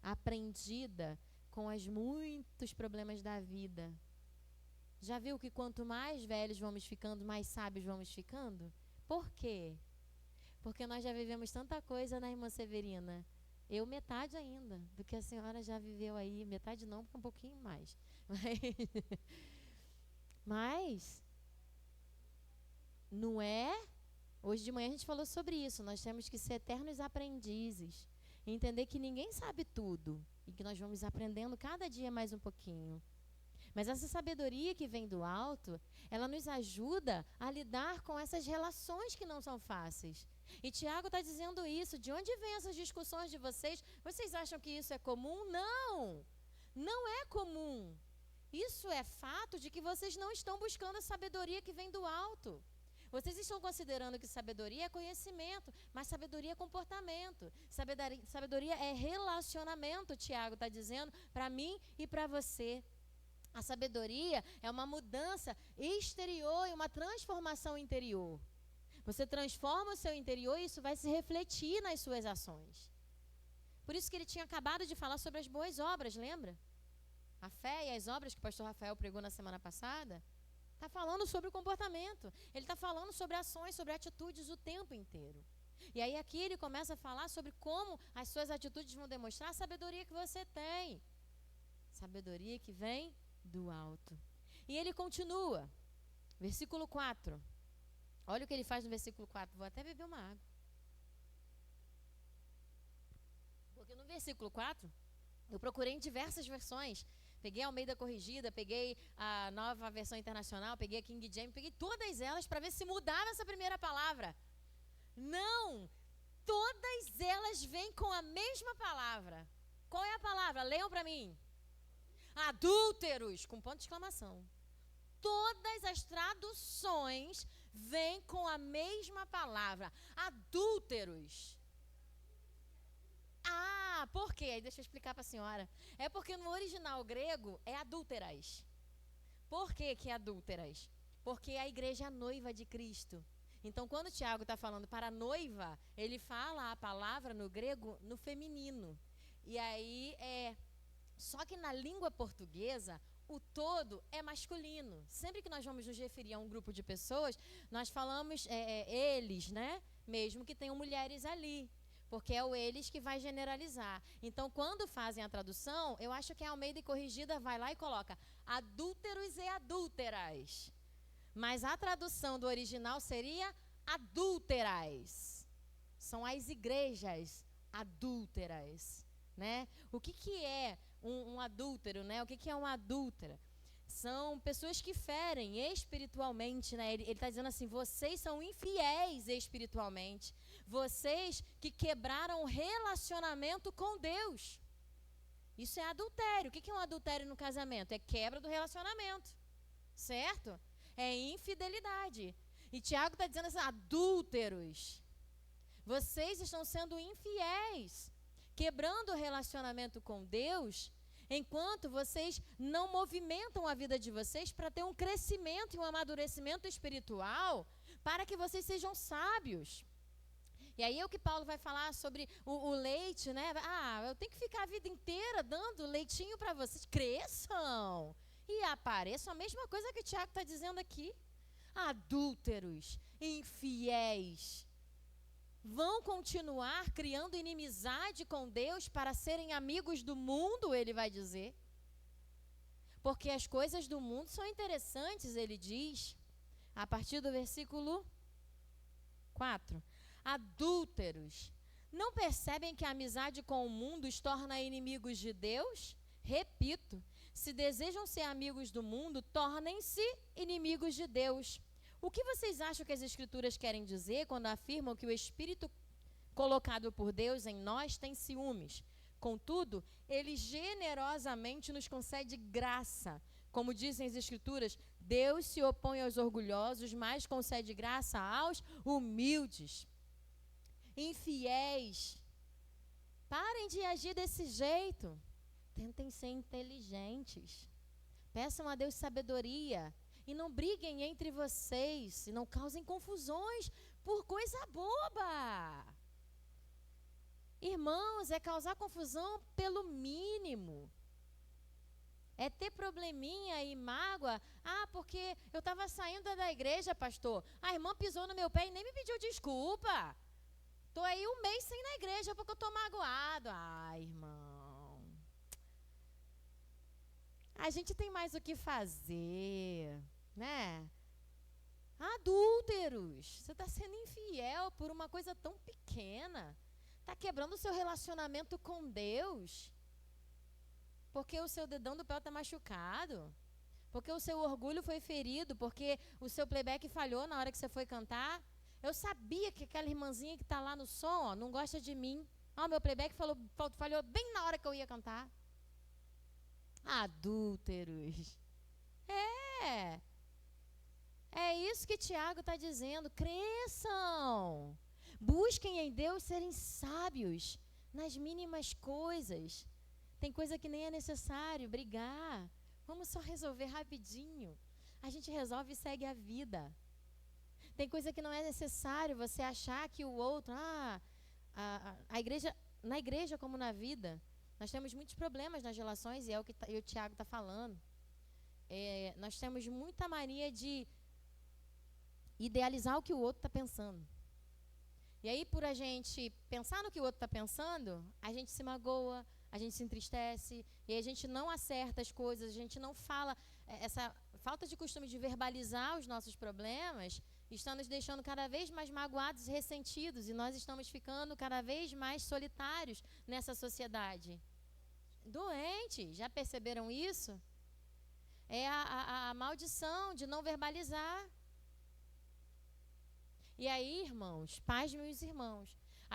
aprendida com os muitos problemas da vida. Já viu que quanto mais velhos vamos ficando, mais sábios vamos ficando? Por quê? Porque nós já vivemos tanta coisa, né, irmã Severina? Eu metade ainda do que a senhora já viveu aí. Metade não, porque um pouquinho mais. Mas não é? Hoje de manhã a gente falou sobre isso. Nós temos que ser eternos aprendizes. E entender que ninguém sabe tudo. E que nós vamos aprendendo cada dia mais um pouquinho. Mas essa sabedoria que vem do alto, ela nos ajuda a lidar com essas relações que não são fáceis. E Tiago está dizendo isso. De onde vêm essas discussões de vocês? Vocês acham que isso é comum? Não! Não é comum. Isso é fato de que vocês não estão buscando a sabedoria que vem do alto. Vocês estão considerando que sabedoria é conhecimento, mas sabedoria é comportamento. Sabedoria é relacionamento, Tiago está dizendo, para mim e para você. A sabedoria é uma mudança exterior e uma transformação interior. Você transforma o seu interior e isso vai se refletir nas suas ações. Por isso que ele tinha acabado de falar sobre as boas obras, lembra? A fé e as obras que o pastor Rafael pregou na semana passada. Está falando sobre o comportamento. Ele está falando sobre ações, sobre atitudes o tempo inteiro. E aí aqui ele começa a falar sobre como as suas atitudes vão demonstrar a sabedoria que você tem. Sabedoria que vem do alto. E ele continua. Versículo 4. Olha o que ele faz no versículo 4. Vou até beber uma água. Porque no versículo 4, eu procurei em diversas versões. Peguei a Almeida Corrigida, peguei a Nova Versão Internacional, peguei a King James, peguei todas elas para ver se mudava essa primeira palavra. Não! Todas elas vêm com a mesma palavra. Qual é a palavra? Leiam para mim. Adúlteros, com ponto de exclamação. Todas as traduções vêm com a mesma palavra. Adúlteros. Ah, por quê? Aí deixa eu explicar para a senhora. É porque no original grego é adúlteras. Por que que é adúlteras? Porque a igreja é a noiva de Cristo. Então, quando o Tiago está falando para a noiva, ele fala a palavra no grego no feminino. E aí só que na língua portuguesa, o todo é masculino. Sempre que nós vamos nos referir a um grupo de pessoas, nós falamos eles, né? Mesmo que tenham mulheres ali. Porque é o eles que vai generalizar. Então, quando fazem a tradução, eu acho que a Almeida Corrigida vai lá e coloca adúlteros e adúlteras. Mas a tradução do original seria adúlteras. São as igrejas adúlteras, né? O que é um adúltero, né? O que é uma adúltera? São pessoas que ferem espiritualmente, né? Ele está dizendo assim, vocês são infiéis espiritualmente. Vocês que quebraram o relacionamento com Deus. Isso é adultério. O que é um adultério no casamento? É quebra do relacionamento, certo? É infidelidade. E Tiago está dizendo assim, adúlteros. Vocês estão sendo infiéis, quebrando o relacionamento com Deus, enquanto vocês não movimentam a vida de vocês para ter um crescimento e um amadurecimento espiritual, para que vocês sejam sábios. E aí é o que Paulo vai falar sobre o leite, né? Eu tenho que ficar a vida inteira dando leitinho para vocês. Cresçam e apareçam. A mesma coisa que o Tiago está dizendo aqui. Adúlteros, infiéis, vão continuar criando inimizade com Deus para serem amigos do mundo, ele vai dizer. Porque as coisas do mundo são interessantes, ele diz, a partir do versículo 4. Adúlteros, não percebem que a amizade com o mundo os torna inimigos de Deus? Repito, se desejam ser amigos do mundo, tornem-se inimigos de Deus. O que vocês acham que as Escrituras querem dizer quando afirmam que o Espírito colocado por Deus em nós tem ciúmes? Contudo, Ele generosamente nos concede graça. Como dizem as Escrituras, Deus se opõe aos orgulhosos, mas concede graça aos humildes. Infiéis, Parem de agir desse jeito. Tentem ser inteligentes. Peçam a Deus sabedoria. E não briguem entre vocês. E não causem confusões por coisa boba. Irmãos, é causar confusão pelo mínimo. É ter probleminha e mágoa. Ah, porque eu estava saindo da igreja, pastor. A irmã pisou no meu pé e nem me pediu desculpa. Estou aí um mês sem ir na igreja porque eu estou magoado. Ai, irmão. A gente tem mais o que fazer, né? Adúlteros. Você está sendo infiel por uma coisa tão pequena. Está quebrando o seu relacionamento com Deus. Porque o seu dedão do pé está machucado. Porque o seu orgulho foi ferido. Porque o seu playback falhou na hora que você foi cantar. Eu sabia que aquela irmãzinha que está lá no som, ó, não gosta de mim. Ó, meu playback falhou bem na hora que eu ia cantar. Adúlteros. É isso que Tiago está dizendo. Cresçam. Busquem em Deus serem sábios nas mínimas coisas. Tem coisa que nem é necessário brigar. Vamos só resolver rapidinho. A gente resolve e segue a vida. Tem coisa que não é necessário você achar que o outro... a igreja, na igreja como na vida, nós temos muitos problemas nas relações, e é o que o Tiago está falando. Nós temos muita mania de idealizar o que o outro está pensando. E aí, por a gente pensar no que o outro está pensando, a gente se magoa, a gente se entristece, e a gente não acerta as coisas, a gente não fala. Essa falta de costume de verbalizar os nossos problemas está nos deixando cada vez mais magoados e ressentidos, e nós estamos ficando cada vez mais solitários nessa sociedade. Doentes, já perceberam isso? É a maldição de não verbalizar. E aí, irmãos, pais meus irmãos,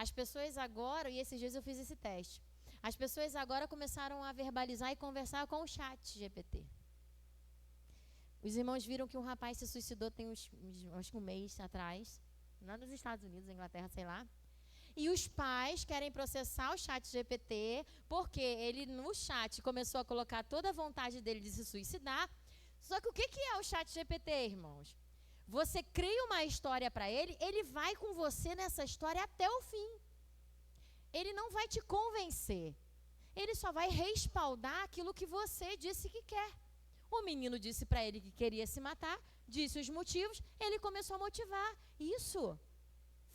as pessoas agora, e esses dias eu fiz esse teste, as pessoas agora começaram a verbalizar e conversar com o chat GPT. Os irmãos viram que um rapaz se suicidou tem acho que um mês atrás, lá nos Estados Unidos, Inglaterra, sei lá. E os pais querem processar o chat GPT, porque ele no chat começou a colocar toda a vontade dele de se suicidar. Só que o que é o chat GPT, irmãos? Você cria uma história para ele, ele vai com você nessa história até o fim. Ele não vai te convencer. Ele só vai respaldar aquilo que você disse que quer. O menino disse para ele que queria se matar, disse os motivos, ele começou a motivar. Isso.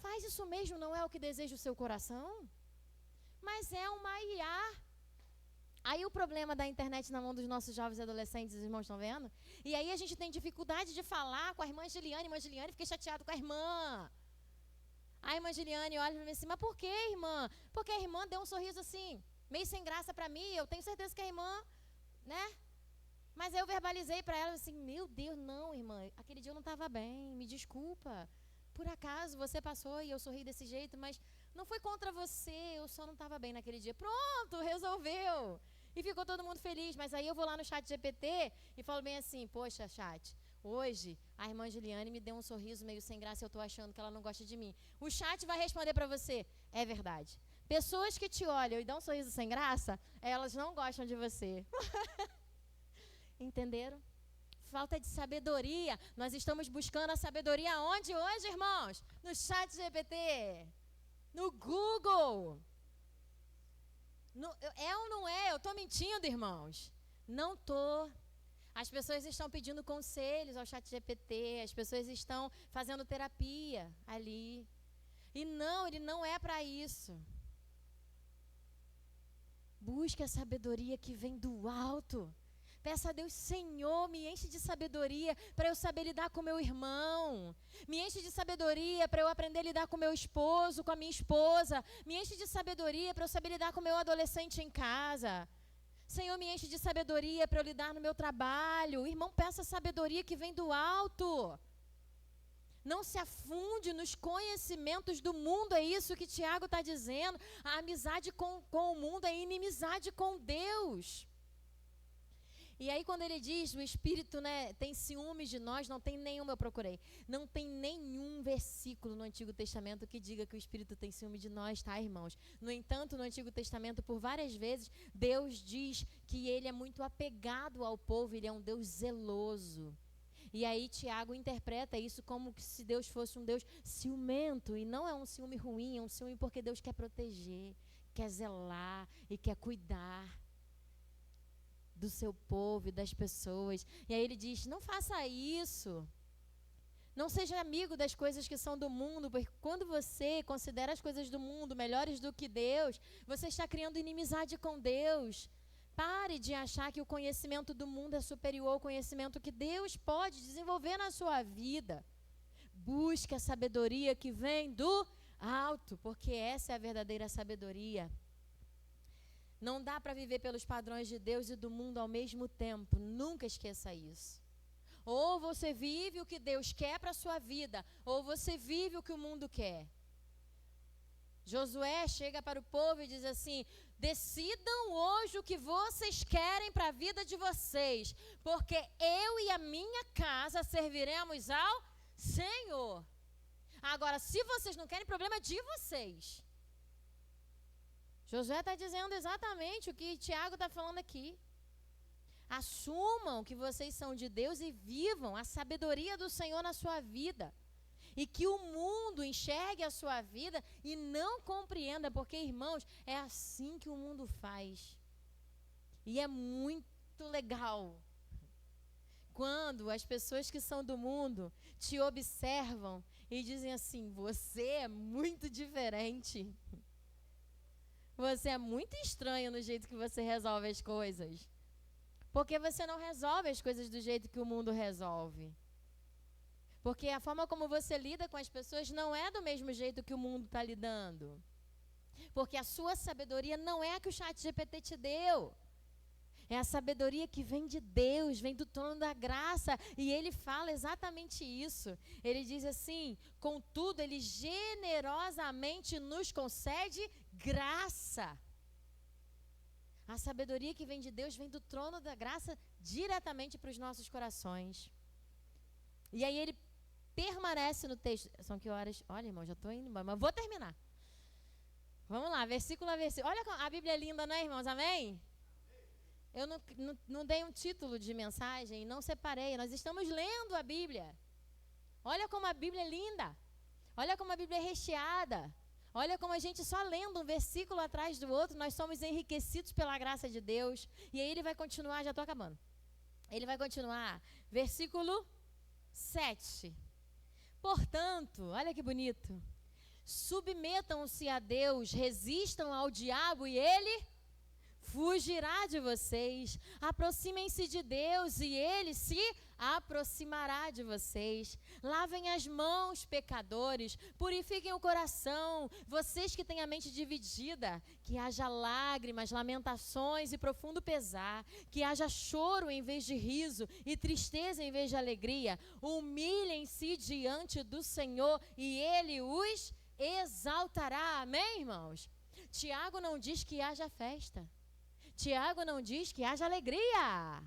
Faz isso mesmo, não é o que deseja o seu coração? Mas é uma IA. Aí o problema da internet na mão dos nossos jovens e adolescentes, os irmãos estão vendo? E aí a gente tem dificuldade de falar com a irmã Giliane. Irmã Giliane, fiquei chateado com a irmã. A irmã Giliane olha para mim assim, mas por que, irmã? Porque a irmã deu um sorriso assim, meio sem graça para mim. Eu tenho certeza que a irmã, né? Mas eu verbalizei para ela assim, meu Deus, não, irmã, aquele dia eu não estava bem, me desculpa. Por acaso você passou e eu sorri desse jeito, mas não foi contra você, eu só não estava bem naquele dia. Pronto, resolveu. E ficou todo mundo feliz. Mas aí eu vou lá no chat GPT e falo bem assim, poxa, chat, hoje a irmã Juliane me deu um sorriso meio sem graça e eu estou achando que ela não gosta de mim. O chat vai responder para você, é verdade. Pessoas que te olham e dão um sorriso sem graça, elas não gostam de você. Entenderam? Falta de sabedoria. Nós estamos buscando a sabedoria onde hoje, irmãos? No chat GPT. No Google. É ou não é? Eu estou mentindo, irmãos? Não estou. As pessoas estão pedindo conselhos ao chat GPT. As pessoas estão fazendo terapia ali. E não, ele não é para isso. Busque a sabedoria que vem do alto. Peça a Deus, Senhor, me enche de sabedoria para eu saber lidar com meu irmão. Me enche de sabedoria para eu aprender a lidar com meu esposo, com a minha esposa. Me enche de sabedoria para eu saber lidar com meu adolescente em casa. Senhor, me enche de sabedoria para eu lidar no meu trabalho. Irmão, peça sabedoria que vem do alto. Não se afunde nos conhecimentos do mundo, é isso que Tiago está dizendo. A amizade com o mundo é inimizade com Deus. E aí quando ele diz, o Espírito, né, tem ciúmes de nós, não tem nenhum, eu procurei, não tem nenhum versículo no Antigo Testamento que diga que o Espírito tem ciúme de nós, tá, irmãos? No entanto, no Antigo Testamento, por várias vezes, Deus diz que ele é muito apegado ao povo, ele é um Deus zeloso. E aí Tiago interpreta isso como se Deus fosse um Deus ciumento, e não é um ciúme ruim, é um ciúme porque Deus quer proteger, quer zelar e quer cuidar do seu povo e das pessoas. E aí ele diz, não faça isso. Não seja amigo das coisas que são do mundo, porque quando você considera as coisas do mundo melhores do que Deus, você está criando inimizade com Deus. Pare de achar que o conhecimento do mundo é superior ao conhecimento que Deus pode desenvolver na sua vida. Busque a sabedoria que vem do alto, porque essa é a verdadeira sabedoria. Não dá para viver pelos padrões de Deus e do mundo ao mesmo tempo. Nunca esqueça isso. Ou você vive o que Deus quer para a sua vida, ou você vive o que o mundo quer. Josué chega para o povo e diz assim, decidam hoje o que vocês querem para a vida de vocês, porque eu e a minha casa serviremos ao Senhor. Agora, se vocês não querem, problema é de vocês. Josué está dizendo exatamente o que Tiago está falando aqui. Assumam que vocês são de Deus e vivam a sabedoria do Senhor na sua vida. E que o mundo enxergue a sua vida e não compreenda, porque, irmãos, é assim que o mundo faz. E é muito legal quando as pessoas que são do mundo te observam e dizem assim, você é muito diferente. Você é muito estranho no jeito que você resolve as coisas. Porque você não resolve as coisas do jeito que o mundo resolve. Porque a forma como você lida com as pessoas não é do mesmo jeito que o mundo está lidando. Porque a sua sabedoria não é a que o ChatGPT te deu. É a sabedoria que vem de Deus, vem do trono da graça. E ele fala exatamente isso. Ele diz assim, contudo, ele generosamente nos concede graça. A sabedoria que vem de Deus vem do trono da graça diretamente para os nossos corações. E aí ele permanece no texto. São que horas? Olha, irmão, já estou indo embora, mas vou terminar. Vamos lá, versículo a versículo. Olha, a Bíblia é linda, né, irmãos? Amém? Eu não dei um título de mensagem, não separei. Nós estamos lendo a Bíblia. Olha como a Bíblia é linda. Olha como a Bíblia é recheada. Olha como a gente só lendo um versículo atrás do outro, nós somos enriquecidos pela graça de Deus. E aí ele vai continuar, já estou acabando. Ele vai continuar. Versículo 7. Portanto, olha que bonito. Submetam-se a Deus, resistam ao diabo e ele fugirá de vocês. Aproximem-se de Deus e ele se aproximará de vocês. Lavem as mãos, pecadores, purifiquem o coração, vocês que têm a mente dividida, que haja lágrimas, lamentações e profundo pesar, que haja choro em vez de riso e tristeza em vez de alegria. Humilhem-se diante do Senhor e ele os exaltará. Amém, irmãos? Tiago não diz que haja festa. Tiago não diz que haja alegria.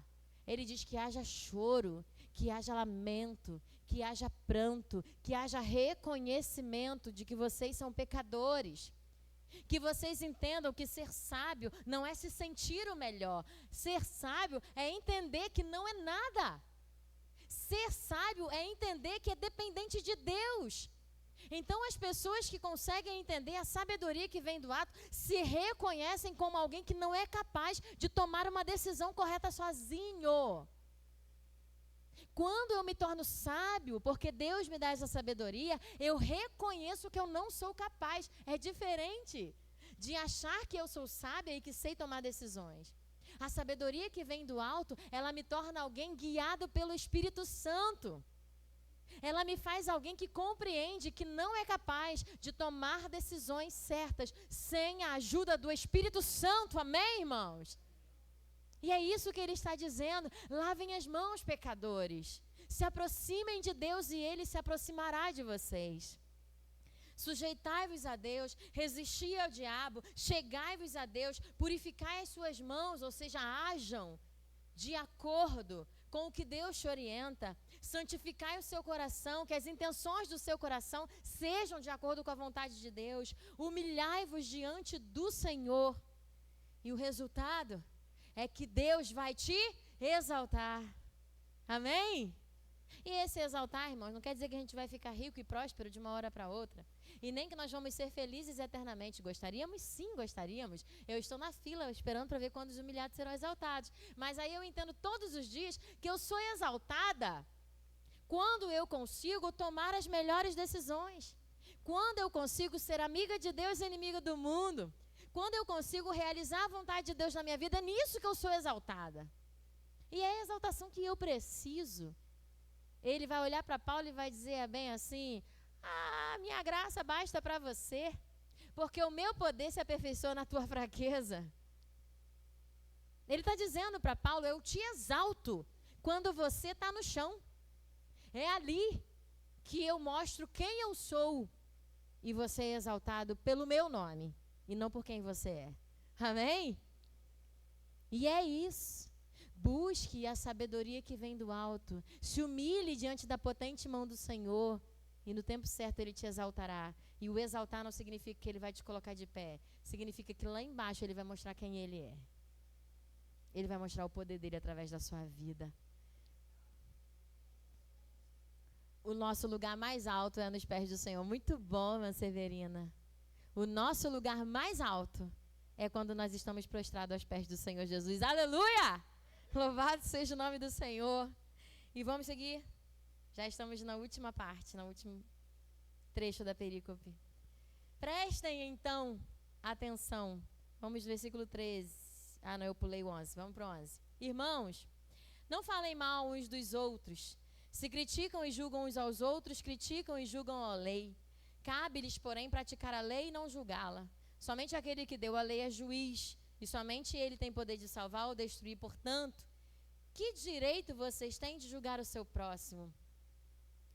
Ele diz que haja choro, que haja lamento, que haja pranto, que haja reconhecimento de que vocês são pecadores. Que vocês entendam que ser sábio não é se sentir o melhor. Ser sábio é entender que não é nada. Ser sábio é entender que é dependente de Deus. Então, as pessoas que conseguem entender a sabedoria que vem do alto se reconhecem como alguém que não é capaz de tomar uma decisão correta sozinho. Quando eu me torno sábio, porque Deus me dá essa sabedoria, eu reconheço que eu não sou capaz. É diferente de achar que eu sou sábia e que sei tomar decisões. A sabedoria que vem do alto, ela me torna alguém guiado pelo Espírito Santo. Ela me faz alguém que compreende que não é capaz de tomar decisões certas sem a ajuda do Espírito Santo. Amém, irmãos? E é isso que ele está dizendo. Lavem as mãos, pecadores. Se aproximem de Deus e ele se aproximará de vocês. Sujeitai-vos a Deus, resisti ao diabo, chegai-vos a Deus, purificai as suas mãos, ou seja, hajam de acordo com o que Deus te orienta. Santificai o seu coração, que as intenções do seu coração sejam de acordo com a vontade de Deus. Humilhai-vos diante do Senhor. E o resultado é que Deus vai te exaltar. Amém? E esse exaltar, irmãos, não quer dizer que a gente vai ficar rico e próspero de uma hora para outra. E nem que nós vamos ser felizes eternamente. Gostaríamos? Sim, gostaríamos. Eu estou na fila esperando para ver quando os humilhados serão exaltados. Mas aí eu entendo todos os dias que eu sou exaltada quando eu consigo tomar as melhores decisões. Quando eu consigo ser amiga de Deus e inimiga do mundo. Quando eu consigo realizar a vontade de Deus na minha vida, é nisso que eu sou exaltada. E é a exaltação que eu preciso. Ele vai olhar para Paulo e vai dizer bem assim: minha graça basta para você, porque o meu poder se aperfeiçoa na tua fraqueza. Ele está dizendo para Paulo: eu te exalto quando você está no chão. É ali que eu mostro quem eu sou, e você é exaltado pelo meu nome, e não por quem você é. Amém? E é isso. Busque a sabedoria que vem do alto. Se humilhe diante da potente mão do Senhor. E no tempo certo Ele te exaltará. E o exaltar não significa que Ele vai te colocar de pé. Significa que lá embaixo Ele vai mostrar quem Ele é. Ele vai mostrar o poder dEle através da sua vida. O nosso lugar mais alto é nos pés do Senhor. Muito bom, irmã Severina. O nosso lugar mais alto é quando nós estamos prostrados aos pés do Senhor Jesus. Aleluia! Louvado seja o nome do Senhor. E vamos seguir. Já estamos na última parte, no último trecho da perícope. Prestem então atenção. Vamos do versículo 13. Não, eu pulei o 11. Vamos para o 11. Irmãos, não falem mal uns dos outros. Se criticam e julgam uns aos outros, criticam e julgam a lei. Cabe-lhes, porém, praticar a lei e não julgá-la. Somente aquele que deu a lei é juiz, e somente ele tem poder de salvar ou destruir. Portanto, que direito vocês têm de julgar o seu próximo?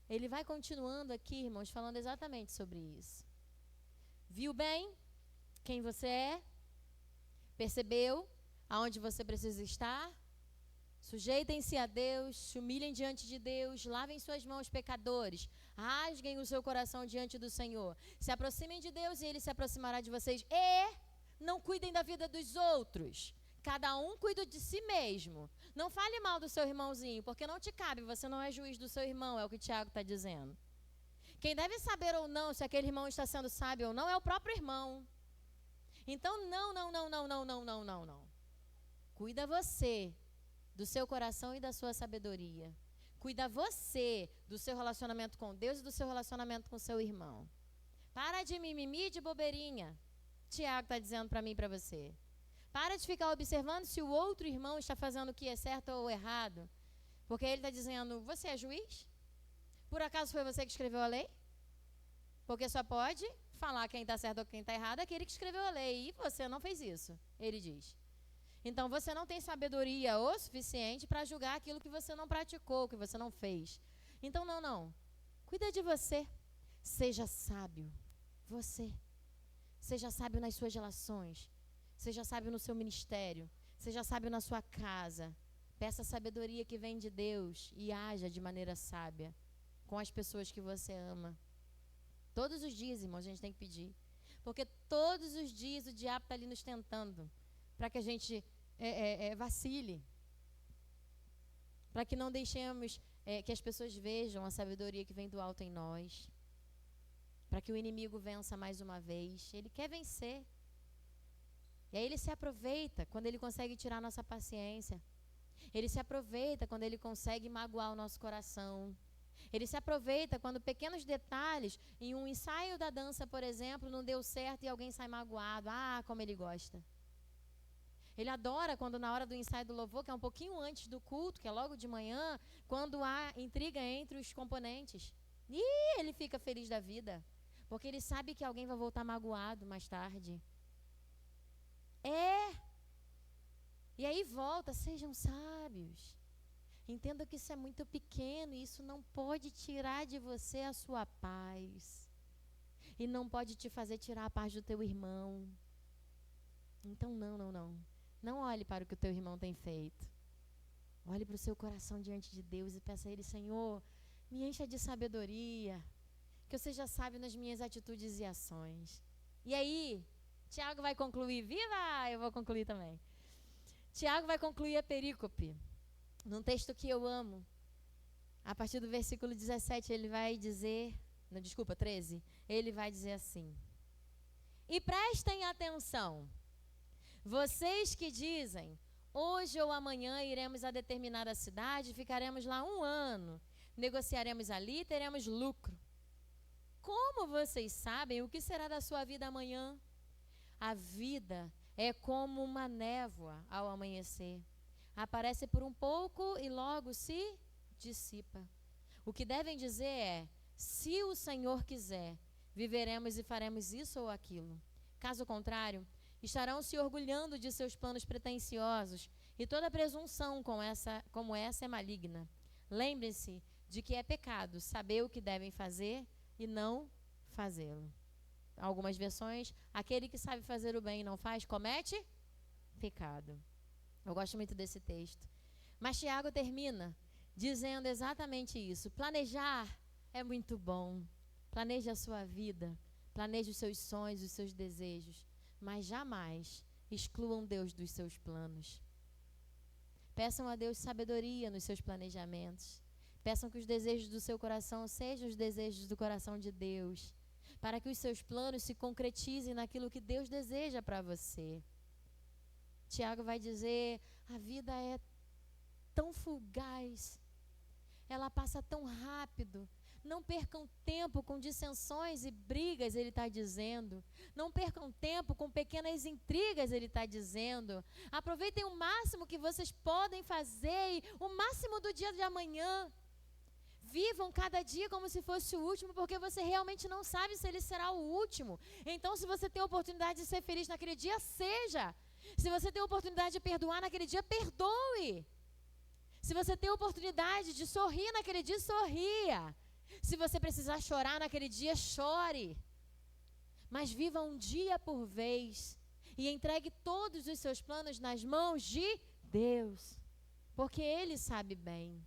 Ele vai continuando aqui, irmãos, falando exatamente sobre isso. Viu bem quem você é? Percebeu aonde você precisa estar? Sujeitem-se a Deus, se humilhem diante de Deus, lavem suas mãos, pecadores, rasguem o seu coração diante do Senhor. Se aproximem de Deus e Ele se aproximará de vocês. E não cuidem da vida dos outros. Cada um cuida de si mesmo. Não fale mal do seu irmãozinho, porque não te cabe, você não é juiz do seu irmão, é o que Tiago está dizendo. Quem deve saber ou não se aquele irmão está sendo sábio ou não é o próprio irmão. Então, não. Cuida você do seu coração e da sua sabedoria. Cuida você do seu relacionamento com Deus e do seu relacionamento com seu irmão. Para de mimimi e de bobeirinha. Tiago está dizendo para mim e para você. Para de ficar observando se o outro irmão está fazendo o que é certo ou errado. Porque ele está dizendo: você é juiz? Por acaso foi você que escreveu a lei? Porque só pode falar quem está certo ou quem está errado aquele que escreveu a lei. E você não fez isso, ele diz. Então você não tem sabedoria o suficiente para julgar aquilo que você não praticou, que você não fez. Então não. Cuida de você. Seja sábio. Você. Seja sábio nas suas relações. Seja sábio no seu ministério. Seja sábio na sua casa. Peça a sabedoria que vem de Deus e haja de maneira sábia com as pessoas que você ama. Todos os dias, irmãos, a gente tem que pedir. Porque todos os dias o diabo está ali nos tentando para que a gente vacile. Para que não deixemos que as pessoas vejam a sabedoria que vem do alto em nós. Para que o inimigo vença mais uma vez. Ele quer vencer. E aí ele se aproveita quando ele consegue tirar a nossa paciência. Ele se aproveita quando ele consegue magoar o nosso coração. Ele se aproveita quando pequenos detalhes, em um ensaio da dança, por exemplo, não deu certo e alguém sai magoado. Como ele gosta. Ele adora quando na hora do ensaio do louvor, que é um pouquinho antes do culto, que é logo de manhã, quando há intriga entre os componentes. E ele fica feliz da vida, porque ele sabe que alguém vai voltar magoado mais tarde. E aí volta, sejam sábios. Entenda que isso é muito pequeno e isso não pode tirar de você a sua paz. E não pode te fazer tirar a paz do teu irmão. Então não. Não olhe para o que o teu irmão tem feito. Olhe para o seu coração diante de Deus e peça a Ele: Senhor, me encha de sabedoria, que eu seja sábio nas minhas atitudes e ações. E aí, Tiago vai concluir. Viva! Eu vou concluir também. Tiago vai concluir a perícope, num texto que eu amo. A partir do versículo 17, ele vai dizer... Não, desculpa, 13. Ele vai dizer assim: e prestem atenção, vocês que dizem, hoje ou amanhã iremos a determinada cidade, ficaremos lá 1 ano, negociaremos ali e teremos lucro. Como vocês sabem o que será da sua vida amanhã? A vida é como uma névoa ao amanhecer. Aparece por um pouco e logo se dissipa. O que devem dizer é: se o Senhor quiser, viveremos e faremos isso ou aquilo. Caso contrário, estarão se orgulhando de seus planos pretensiosos, e toda presunção como essa é maligna. Lembrem-se de que é pecado saber o que devem fazer e não fazê-lo. Algumas versões: aquele que sabe fazer o bem e não faz, comete pecado. Eu gosto muito desse texto. Mas Tiago termina dizendo exatamente isso. Planejar é muito bom. Planeje a sua vida, planeje os seus sonhos, os seus desejos, mas jamais excluam Deus dos seus planos. Peçam a Deus sabedoria nos seus planejamentos. Peçam que os desejos do seu coração sejam os desejos do coração de Deus, para que os seus planos se concretizem naquilo que Deus deseja para você. Tiago vai dizer: a vida é tão fugaz, ela passa tão rápido. Não percam tempo com dissensões e brigas, ele está dizendo. Não percam tempo com pequenas intrigas, ele está dizendo. Aproveitem o máximo que vocês podem fazer, o máximo do dia de amanhã. Vivam cada dia como se fosse o último, porque você realmente não sabe se ele será o último. Então, se você tem a oportunidade de ser feliz naquele dia, seja. Se você tem a oportunidade de perdoar naquele dia, perdoe. Se você tem a oportunidade de sorrir naquele dia, sorria. Se você precisar chorar naquele dia, chore. Mas viva um dia por vez e entregue todos os seus planos nas mãos de Deus, porque Ele sabe bem.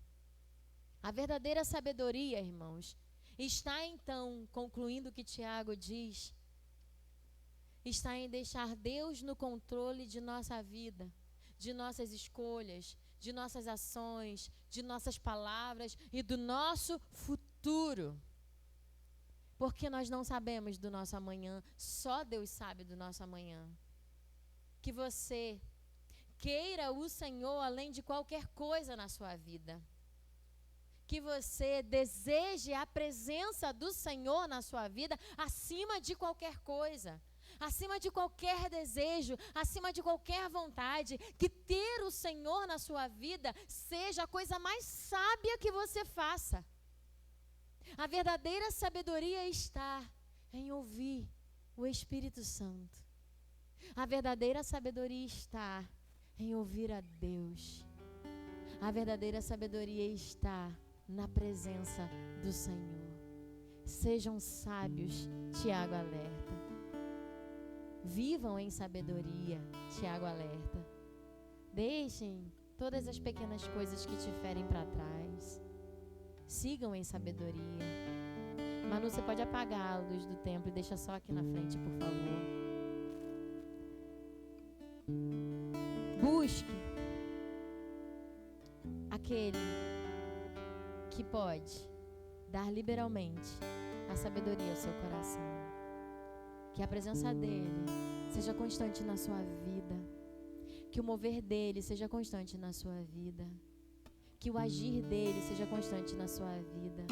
A verdadeira sabedoria, irmãos, está então, concluindo o que Tiago diz, está em deixar Deus no controle de nossa vida, de nossas escolhas, de nossas ações, de nossas palavras e do nosso futuro. Porque nós não sabemos do nosso amanhã, só Deus sabe do nosso amanhã. Que você queira o Senhor além de qualquer coisa na sua vida. Que você deseje a presença do Senhor na sua vida acima de qualquer coisa. Acima de qualquer desejo, acima de qualquer vontade. Que ter o Senhor na sua vida seja a coisa mais sábia que você faça. A verdadeira sabedoria está em ouvir o Espírito Santo. A verdadeira sabedoria está em ouvir a Deus. A verdadeira sabedoria está na presença do Senhor. Sejam sábios, Tiago alerta. Vivam em sabedoria, Tiago alerta. Deixem todas as pequenas coisas que te ferem para trás. Sigam em sabedoria. Manu, você pode apagar a luz do templo e deixa só aqui na frente, por favor. Busque aquele que pode dar liberalmente a sabedoria ao seu coração. Que a presença dele seja constante na sua vida. Que o mover dele seja constante na sua vida. Que o agir dele seja constante na sua vida.